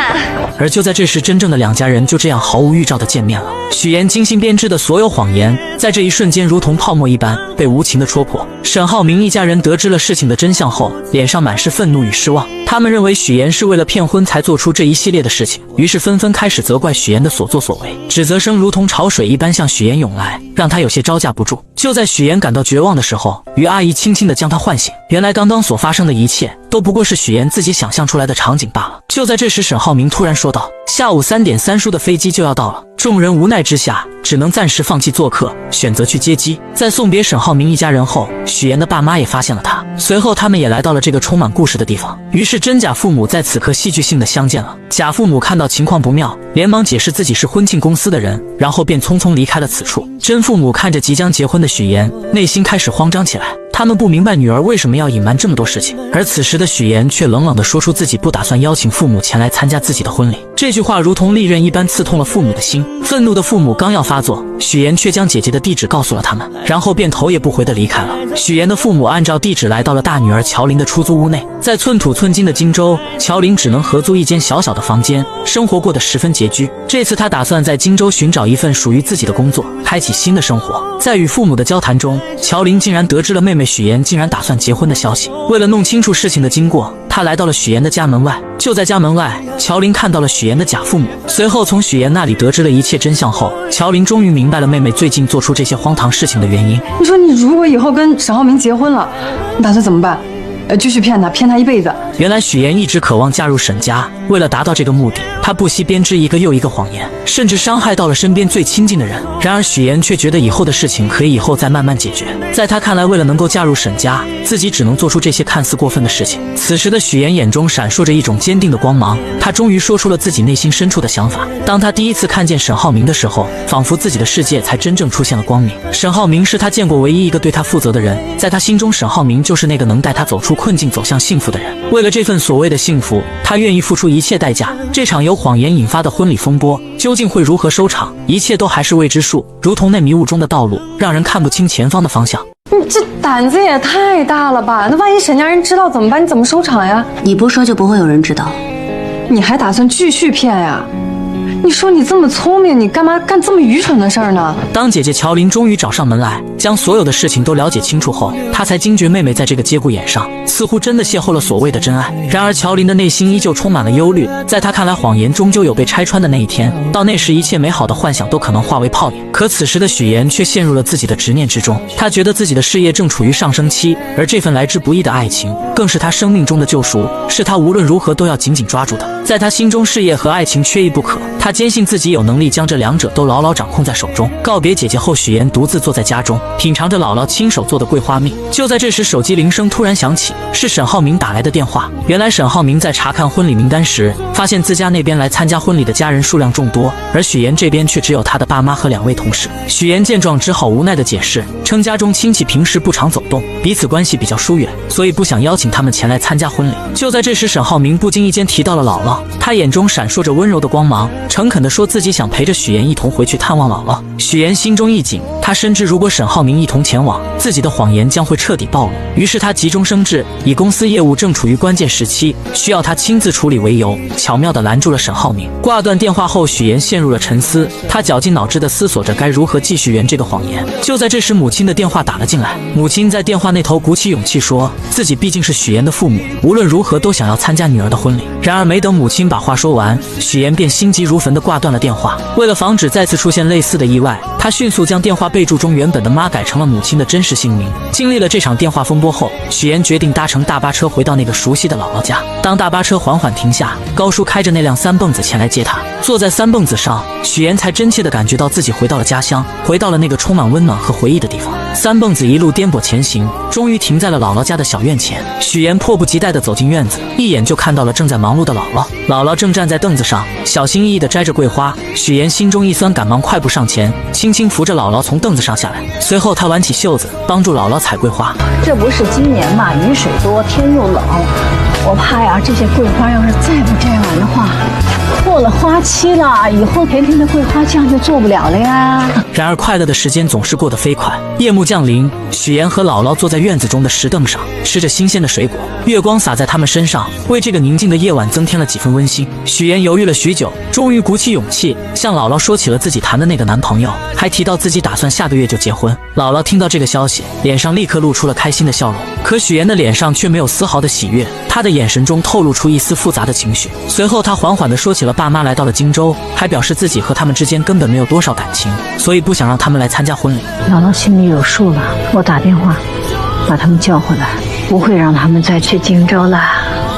而就在这时，真正的2家人就这样毫无预兆地见面了。许岩精心编织的所有谎言，在这一瞬间如同泡沫一般被无情地戳破。沈浩明一家人得知了事情的真相后，脸上满是愤怒与失望。他们认为许岩是为了骗婚才做出这一系列的事情，于是纷纷开始责怪许岩的所作所为，指责声如同潮水一般向许岩涌来，让他有些招架不住。就在许岩感到绝望的时候，于阿姨轻轻地将他唤醒。原来刚刚所发生的一切都不过是许岩自己想象出来的场景罢了。就在这时，沈浩明突然说道：下午3点3叔的飞机就要到了，众人无奈之下，只能暂时放弃做客，选择去接机。在送别沈浩明一家人后，许妍的爸妈也发现了他，随后他们也来到了这个充满故事的地方。于是真假父母在此刻戏剧性的相见了。假父母看到情况不妙，连忙解释自己是婚庆公司的人，然后便匆匆离开了此处。真父母看着即将结婚的许妍，内心开始慌张起来。他们不明白女儿为什么要隐瞒这么多事情，而此时的许妍却冷冷地说出自己不打算邀请父母前来参加自己的婚礼。这句话如同利刃一般刺痛了父母的心。愤怒的父母刚要发作，许妍却将姐姐的地址告诉了他们，然后便头也不回地离开了。许妍的父母按照地址来到了大女儿乔琳的出租屋内。在寸土寸金的荆州，乔琳只能合租一间小小的房间，生活过得十分拮据。这次她打算在荆州寻找一份属于自己的工作，开启新的生活。在与父母的交谈中，乔琳竟然得知了妹妹许妍竟然打算结婚的消息。为了弄清楚事情的经过，她来到了许妍的家门外。就在家门外，乔琳看到了许妍的假父母，随后从许妍那里得知了一切真相后，乔琳终于明白了妹妹最近做出这些荒唐事情的原因。你说你如果以后跟沈浩明结婚了，你打算怎么办？继续骗他一辈子。原来许妍一直渴望嫁入沈家，为了达到这个目的，她不惜编织一个又一个谎言，甚至伤害到了身边最亲近的人。然而许妍却觉得以后的事情可以以后再慢慢解决。在她看来，为了能够嫁入沈家，自己只能做出这些看似过分的事情。此时的许妍眼中闪烁着一种坚定的光芒，她终于说出了自己内心深处的想法。当她第一次看见沈浩明的时候，仿佛自己的世界才真正出现了光明。沈浩明是她见过唯一一个对她负责的人，在她心中，沈浩明就是那个能带她走出困境走向幸福的人。为了这份所谓的幸福，她愿意付出一切代价。这场由谎言引发的婚礼风波究竟会如何收场，一切都还是未知数，如同那迷雾中的道路，让人看不清前方的方向。你这胆子也太大了吧，那万一沈家人知道怎么办？你怎么收场呀？你不说就不会有人知道。你还打算继续骗呀？你说你这么聪明，你干嘛干这么愚蠢的事儿呢？当姐姐乔琳终于找上门来，将所有的事情都了解清楚后，她才惊觉妹妹在这个节骨眼上似乎真的邂逅了所谓的真爱。然而乔琳的内心依旧充满了忧虑，在她看来，谎言终究有被拆穿的那一天，到那时一切美好的幻想都可能化为泡影。可此时的许妍却陷入了自己的执念之中，她觉得自己的事业正处于上升期，而这份来之不易的爱情更是她生命中的救赎，是她无论如何都要紧紧抓住的。在她心中，事业和爱情缺一不可，她坚信自己有能力将这两者都牢牢掌控在手中。告别姐姐后，许妍独自坐在家中，品尝着姥姥亲手做的桂花蜜。就在这时，手机铃声突然响起，是沈浩明打来的电话。原来沈浩明在查看婚礼名单时，发现自家那边来参加婚礼的家人数量众多，而许妍这边却只有她的爸妈和2位同事。许妍见状，只好无奈地解释，称家中亲戚平时不常走动，彼此关系比较疏远，所以不想邀请他们前来参加婚礼。就在这时，沈浩明不经意间提到了姥姥，他眼中闪烁着温柔的光芒，诚恳地说自己想陪着许妍一同回去探望姥姥。许妍心中一紧，她深知如果沈浩明一同前往，自己的谎言将会彻底暴露。于是她急中生智，以公司业务正处于关键时期，需要她亲自处理为由，巧妙地拦住了沈浩明。挂断电话后，许妍陷入了沉思，她绞尽脑汁地思索着该如何继续圆这个谎言。就在这时，母亲的电话打了进来。母亲在电话那头鼓起勇气说，自己毕竟是许妍的父母，无论如何都想要参加女儿的婚礼。然而没等母亲把话说完，许妍便心急如焚地挂断了电话。为了防止再次出现类似的意外，她迅速将电话备注中原本的妈改成了母亲的真实姓名。经历了这场电话风波后，许妍决定搭乘大巴车回到那个熟悉的姥姥家。当大巴车缓缓停下，高叔开着那辆3蹦子前来接她。坐在3蹦子上，许妍才真切地感觉到自己回到了家乡，回到了那个充满温暖和回忆的地方。3蹦子一路颠簸前行，终于停在了姥姥家的小院前。许妍迫不及待地走进院子，一眼就看到了正在忙碌的姥姥。姥姥正站在凳子上，小心翼翼地摘着桂花。许妍心中一酸，赶忙快步上前，轻轻扶着姥姥从凳子上下来。随后她挽起袖子，帮助姥姥采桂花。这不是今年嘛，雨水多，天又冷，我怕呀，这些桂花要是再不摘完的话，过了花期了，以后甜甜的桂花酱就做不了了呀。然而快乐的时间总是过得飞快，夜幕降临，许妍和姥姥坐在院子中的石凳上，吃着新鲜的水果，月光洒在他们身上，为这个宁静的夜晚增添了几分温馨。许妍犹豫了许久，终于鼓起勇气向姥姥说起了自己谈的那个男朋友，还提到自己打算下个月就结婚。姥姥听到这个消息，脸上立刻露出了开心的笑容，可许妍的脸上却没有丝毫的喜悦，她的眼神中透露出一丝复杂的情绪。随后她缓缓地说起了爸妈来到了荆州，还表示自己和他们之间根本没有多少感情，所以不想让他们来参加婚礼。姥姥心里有数了，我打电话把他们叫回来，不会让他们再去荆州了。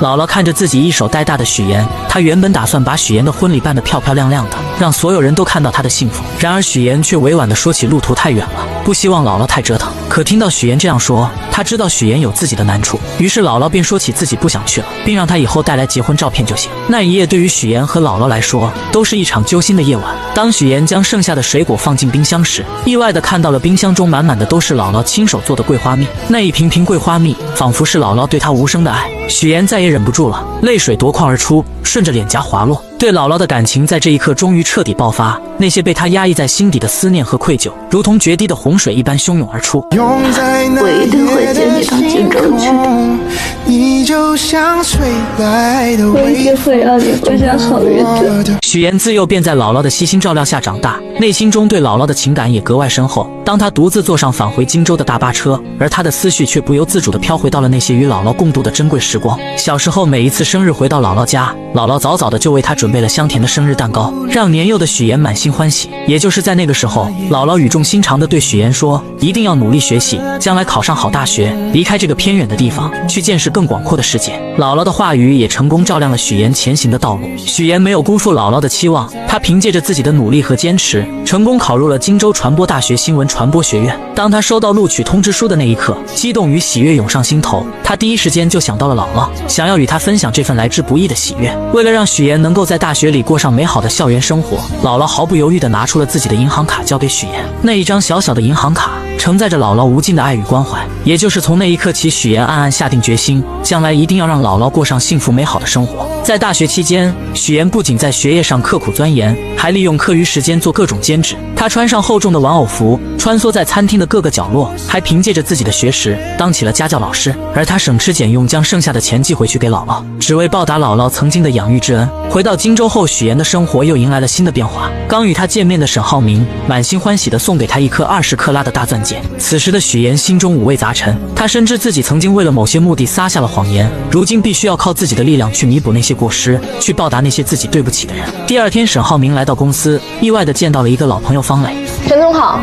姥姥看着自己一手带大的许妍，她原本打算把许妍的婚礼办得漂漂亮亮的，让所有人都看到她的幸福。然而许妍却委婉地说起路途太远了，不希望姥姥太折腾。可听到许妍这样说，她知道许妍有自己的难处，于是姥姥便说起自己不想去了，并让她以后带来结婚照片就行。那一夜对于许妍和姥姥来说都是一场揪心的夜晚。当许妍将剩下的水果放进冰箱时，意外地看到了冰箱中满满的都是姥姥亲手做的桂花蜜。那一瓶瓶桂花蜜仿佛是姥姥对她无声的爱。许妍再也忍不住了，泪水夺眶而出，顺着脸颊滑落。对姥姥的感情在这一刻终于彻底爆发，那些被她压抑在心底的思念和愧疚，如同决堤的洪水一般汹涌而出。我一定会接你到荆州去的，你就像吹来的我一定会让你过上好日子。许妍自幼便在姥姥的悉心照料下长大，内心中对姥姥的情感也格外深厚。当她独自坐上返回荆州的大巴车，而她的思绪却不由自主地飘回到了那些与姥姥共度的珍贵时光。小时候每一次生日回到姥姥家，姥姥早早的就为她准备了香甜的生日蛋糕，让年幼的许妍满心欢喜。也就是在那个时候，姥姥语重心长地对许妍说，一定要努力学习，将来考上好大学，离开这个偏远的地方，去见识更广阔的世界。姥姥的话语也成功照亮了许妍前行的道路。许妍没有辜负姥姥的期望，她凭借着自己的努力和坚持，成功考入了荆州传播大学新闻传播学院。当她收到录取通知书的那一刻，激动与喜悦涌上心头，她第一时间就想到了姥姥，想要与她分享这份来之不易的喜悦。为了让许妍能够在大学里过上美好的校园生活，姥姥毫不犹豫地拿出了自己的银行卡交给许妍。那一张小小的银行卡承载着姥姥无尽的爱与关怀。也就是从那一刻起，许妍暗暗下定决心，将来一定要让姥姥过上幸福美好的生活。在大学期间，许妍不仅在学业上刻苦钻研，还利用课余时间做各种兼职。她穿上厚重的玩偶服，穿梭在餐厅的各个角落，还凭借着自己的学识当起了家教老师。而她省吃俭用，将剩下的钱寄回去给姥姥，只为报答姥姥曾经的养育之恩。回到荆州后，许妍的生活又迎来了新的变化。刚与她见面的沈浩明满心欢喜地送给她一颗20克拉的大钻戒。此时的许妍心中五味杂陈，她深知自己曾经为了某些目的撒下了谎言，如今必须要靠自己的力量去弥补那些过失，去报答那些自己对不起的人。第二天，沈浩明来到公司，意外地见到了一个老朋友方磊。陈总好，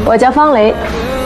我叫方雷，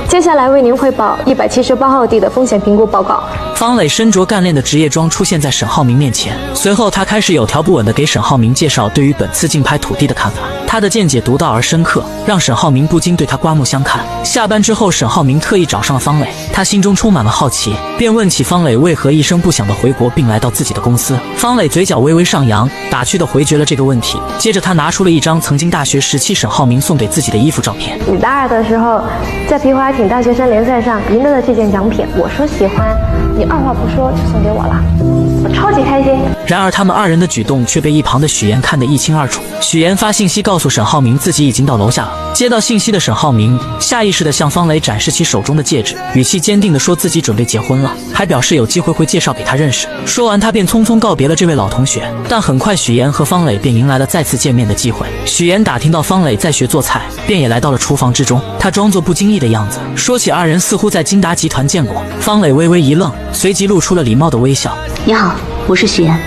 接下来为您汇报178号地的风险评估报告。方磊身着干练的职业装出现在沈浩明面前，随后他开始有条不紊地给沈浩明介绍对于本次竞拍土地的看法。他的见解独到而深刻，让沈浩明不禁对他刮目相看。下班之后，沈浩明特意找上了方磊，他心中充满了好奇，便问起方磊为何一声不响地回国并来到自己的公司。方磊嘴角微微上扬，打趣地回绝了这个问题。接着他拿出了一张曾经大学时期沈浩明送给自己的衣服照片。你大二的时候在皮划艇大学生联赛上赢得了这件奖品，我说喜欢，你二话不说就送给我了，我超级开心。然而他们二人的举动却被一旁的许妍看得一清二楚。许妍发信息告诉沈浩明自己已经到楼下了。接到信息的沈浩明下意识地向方磊展示起手中的戒指，语气坚定地说自己准备结婚了，还表示有机会会介绍给他认识。说完他便匆匆告别了这位老同学。但很快许妍和方磊便迎来了再次见面的机会。许妍打听到方磊在学做菜，便也来到了厨房之中。他装作不经意的样子，说起二人似乎在金达集团见过。方磊微微一愣，随即露出了礼貌的微笑。你好，我是许妍。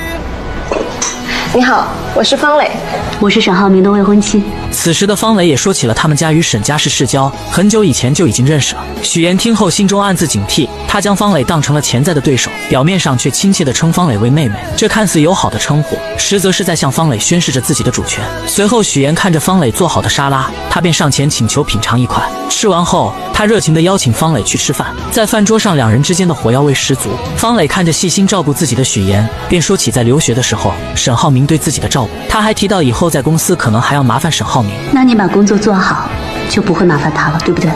你好，我是方磊，我是沈浩明的未婚妻。此时的方磊也说起了他们家与沈家是世交，很久以前就已经认识了。许妍听后心中暗自警惕，她将方磊当成了潜在的对手，表面上却亲切地称方磊为妹妹。这看似友好的称呼，实则是在向方磊宣示着自己的主权。随后许妍看着方磊做好的沙拉，她便上前请求品尝一块。吃完后，她热情地邀请方磊去吃饭。在饭桌上，两人之间的火药味十足。方磊看着细心照顾自己的许妍，便说起在留学的时候沈浩明对自己的照顾。他还提到以后在公司可能还要麻烦沈浩明。那你把工作做好，就不会麻烦他了，对不对？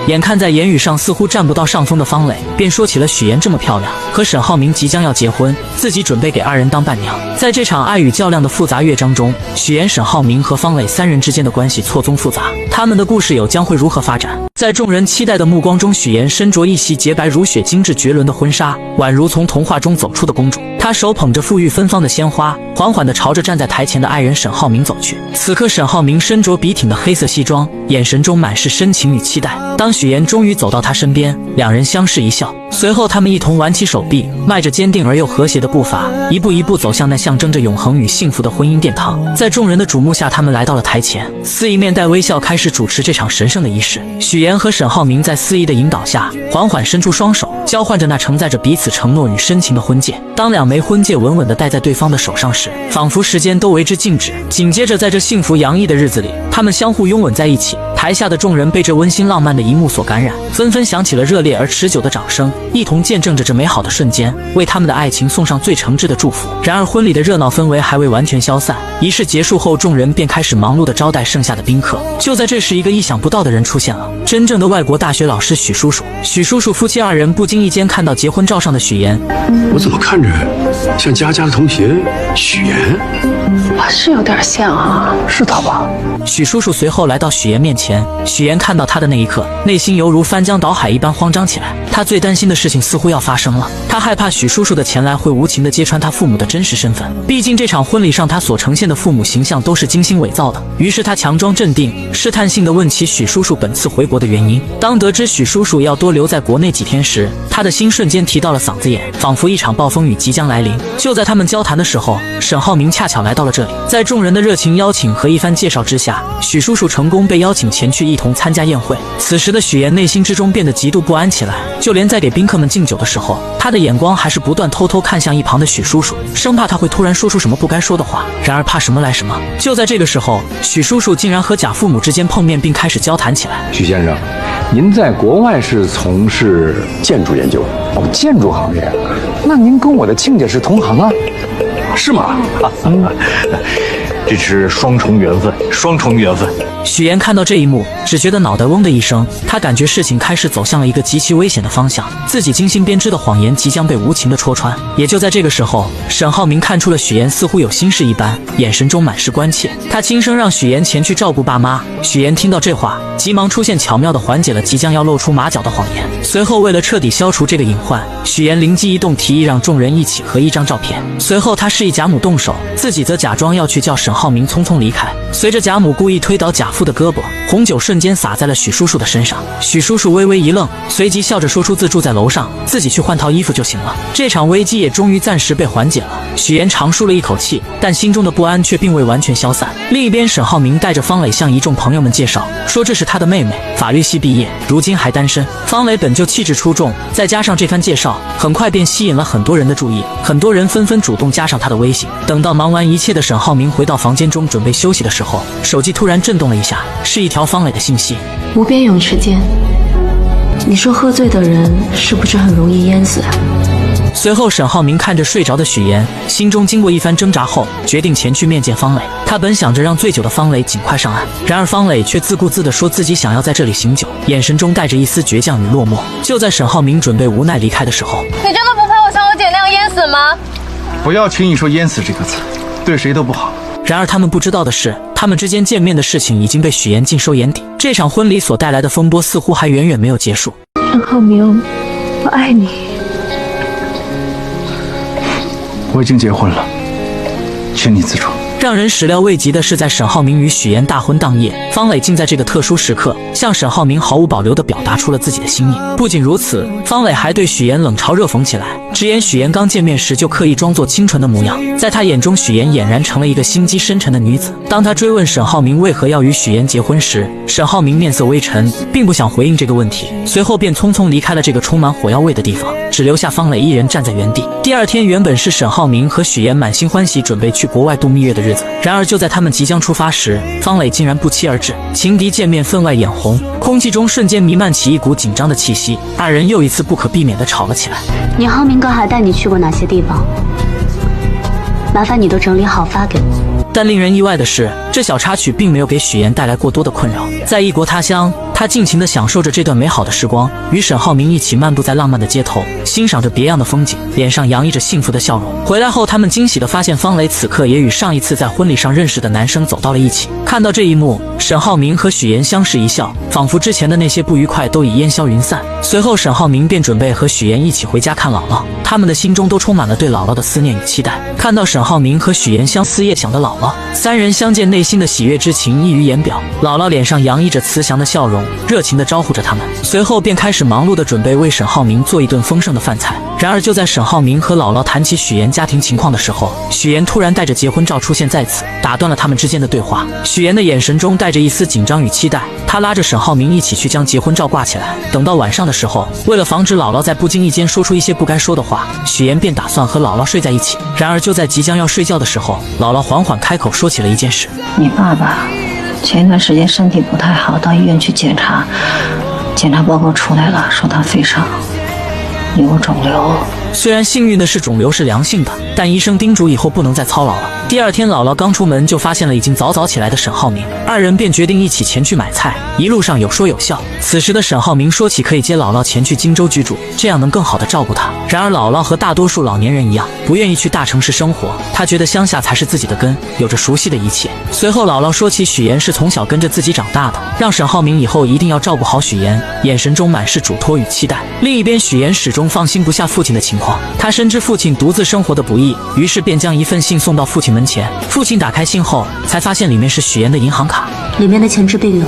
眼看在言语上似乎占不到上风的方磊，便说起了许妍这么漂亮，和沈浩明即将要结婚，自己准备给二人当伴娘。在这场爱与较量的复杂乐章中，许妍、沈浩明和方磊三人之间的关系错综复杂，他们的故事有将会如何发展？在众人期待的目光中，许妍身着一袭洁白如雪、精致绝伦的婚纱，宛如从童话中走出的公主。她手捧着馥郁芬芳的鲜花，缓缓地朝着站在台前的爱人沈浩明走去。此刻，沈浩明身着笔挺的黑色西装，眼神中满是深情与期待。当许妍终于走到他身边，两人相视一笑，随后他们一同挽起手臂，迈着坚定而又和谐的步伐，一步一步走向那象征着永恒与幸福的婚姻殿堂。在众人的瞩目下，他们来到了台前，司仪面带微笑开始主持这场神圣的仪式。许岩和沈浩明在司仪的引导下，缓缓伸出双手，交换着那承载着彼此承诺与深情的婚戒。当两枚婚戒稳稳地戴在对方的手上时，仿佛时间都为之静止。紧接着，在这幸福洋溢的日子里，他们相互拥吻在一起。台下的众人被这温馨浪漫的一幕所感染，纷纷响起了热烈而持久的掌声，一同见证着这美好的瞬间，为他们的爱情送上最诚挚的祝福。然而，婚礼的热闹氛围还未完全消散，仪式结束后，众人便开始忙碌地招待剩下的宾客。就在这时，一个意想不到的人出现了，真正的外国大学老师许叔叔。许叔叔夫妻二人不经意间看到结婚照上的许岩，我怎么看着像佳佳的同学许岩？是有点像啊，是他吧？许叔叔随后来到许岩面前，许岩看到他的那一刻，内心犹如翻江倒海一般慌张起来。他最担心的事情似乎要发生了，他害怕许叔叔的前来会无情地揭穿他父母的真实身份。毕竟这场婚礼上他所呈现的父母形象都是精心伪造的。于是他强装镇定，试探性地问起许叔叔本次回国的原因。当得知许叔叔要多留在国内几天时，他的心瞬间提到了嗓子眼，仿佛一场暴风雨即将来临。就在他们交谈的时候，沈浩明恰巧来到了这里。在众人的热情邀请和一番介绍之下，许叔叔成功被邀请前去一同参加宴会。此时的许岩内心之中变得极度不安起来，就连在给宾客们敬酒的时候，他的眼光还是不断偷偷看向一旁的许叔叔，生怕他会突然说出什么不该说的话。然而怕什么来什么，就在这个时候，许叔叔竟然和贾父母之间碰面，并开始交谈起来。许先生，您在国外是从事建筑研究？哦，建筑行业，那您跟我的亲家是同行啊？是吗？这是双重缘分，双重缘分。许岩看到这一幕，只觉得脑袋嗡的一声，他感觉事情开始走向了一个极其危险的方向，自己精心编织的谎言即将被无情的戳穿。也就在这个时候，沈浩明看出了许岩似乎有心事一般，眼神中满是关切，他轻声让许岩前去照顾爸妈。许岩听到这话，急忙出现，巧妙地缓解了即将要露出马脚的谎言。随后为了彻底消除这个隐患，许岩灵机一动，提议让众人一起合一张照片。随后他示意贾母动手，自己则假装要去叫沈浩明匆匆离开。随着贾母故意推倒贾父的胳膊，红酒瞬间洒在了许叔叔的身上。许叔叔微微一愣，随即笑着说出自住在楼上，自己去换套衣服就行了。这场危机也终于暂时被缓解了。许岩长舒了一口气，但心中的不安却并未完全消散。另一边，沈浩明带着方磊向一众朋友们介绍，说这是他的妹妹，法律系毕业，如今还单身。方磊本就气质出众，再加上这番介绍，很快便吸引了很多人的注意，很多人纷纷主动加上他的微信。等到忙完一切的沈浩明回到房间中准备休息的时候，手机突然震动了一下，是一条方磊的信息。无边泳池见，你说喝醉的人是不是很容易淹死啊？随后沈浩明看着睡着的许岩，心中经过一番挣扎后，决定前去面见方磊。他本想着让醉酒的方磊尽快上岸，然而方磊却自顾自地说自己想要在这里醒酒，眼神中带着一丝倔强与落寞。就在沈浩明准备无奈离开的时候，你真的不怕我像我姐那样淹死吗？不要轻易说淹死这个词，对谁都不好。然而他们不知道的是，他们之间见面的事情已经被许岩尽收眼底。这场婚礼所带来的风波似乎还远远没有结束。沈浩明，我爱你。我已经结婚了，请你自重。让人始料未及的是，在沈浩明与许岩大婚当夜，方磊竟在这个特殊时刻向沈浩明毫无保留地表达出了自己的心意。不仅如此，方磊还对许岩冷嘲热讽起来，直言许岩刚见面时就刻意装作清纯的模样，在他眼中许岩俨然成了一个心机深沉的女子。当他追问沈浩明为何要与许岩结婚时，沈浩明面色微沉，并不想回应这个问题，随后便匆匆离开了这个充满火药味的地方，只留下方磊一人站在原地。第二天原本是沈浩明和许岩满心欢喜准备去国外度蜜月的日子，然而就在他们即将出发时，方磊竟然不期而至。情敌见面分外眼红，空气中瞬间弥漫起一股紧张的气息，二人又一次不可避免地吵了起来。你浩明哥还带你去过哪些地方？麻烦你都整理好发给我。但令人意外的是，这小插曲并没有给许岩带来过多的困扰。在异国他乡，他尽情地享受着这段美好的时光，与沈浩明一起漫步在浪漫的街头，欣赏着别样的风景，脸上洋溢着幸福的笑容。回来后，他们惊喜地发现方磊此刻也与上一次在婚礼上认识的男生走到了一起。看到这一幕，沈浩明和许岩相视一笑，仿佛之前的那些不愉快都已烟消云散。随后，沈浩明便准备和许岩一起回家看姥姥，他们的心中都充满了对姥姥的思念与期待。看到沈浩明和许岩相思夜想的姥姥，三人相见内心的喜悦之情溢于言表。姥姥脸上洋溢着慈祥的笑容，热情地招呼着他们，随后便开始忙碌地准备为沈浩明做一顿丰盛的饭菜。然而就在沈浩明和姥姥谈起许妍家庭情况的时候，许妍突然带着结婚照出现在此，打断了他们之间的对话。许妍的眼神中带着一丝紧张与期待，她拉着沈浩明一起去将结婚照挂起来。等到晚上的时候，为了防止姥姥在不经意间说出一些不该说的话，许妍便打算和姥姥睡在一起。然而就在即将要睡觉的时候，姥姥缓缓开口说起了一件事：你爸爸前一段时间身体不太好，到医院去检查，检查报告出来了，说他肺上有肿瘤。虽然幸运的是肿瘤是良性的，但医生叮嘱以后不能再操劳了。第二天姥姥刚出门就发现了已经早早起来的沈浩明，二人便决定一起前去买菜，一路上有说有笑。此时的沈浩明说起可以接姥姥前去荆州居住，这样能更好的照顾她。然而姥姥和大多数老年人一样，不愿意去大城市生活，她觉得乡下才是自己的根，有着熟悉的一切。随后姥姥说起许妍是从小跟着自己长大的，让沈浩明以后一定要照顾好许妍，眼神中满是嘱托与期待。另一边许妍始终放心不下父亲的情况，她深知父亲独自生活的不易，于是便将一份信送到父亲门前。父亲打开信后，才发现里面是许妍的银行卡，里面的钱至并有，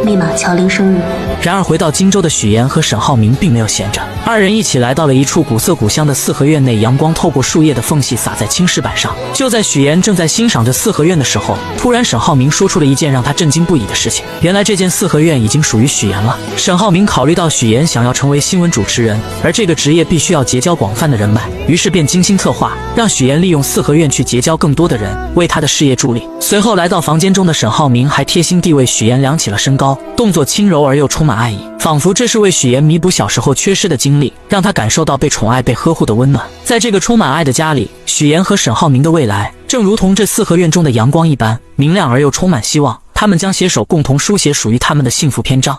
密码乔林生日。然而回到荆州的许妍和沈浩明并没有闲着，二人一起来到了一处古色古香的四合院内，阳光透过树叶的缝隙洒在青石板上。就在许妍正在欣赏着四合院的时候，突然沈浩明说出了一件让他震惊不已的事情。原来这间四合院已经属于许妍了。沈浩明考虑到许妍想要成为新闻主持人，而这个职业必须要结交广泛的人脉，于是便精心策划，让许妍利用四合院去结交更多的人，为他的事业助力。随后来到房间中的沈浩明还贴心地为许妍量起了身高，动作轻柔而又充满爱意，仿佛这是为许妍弥补小时候缺失的经历，让她感受到被宠爱被呵护的温暖。在这个充满爱的家里，许妍和沈浩明的未来正如同这四合院中的阳光一般明亮而又充满希望，他们将携手共同书写属于他们的幸福篇章。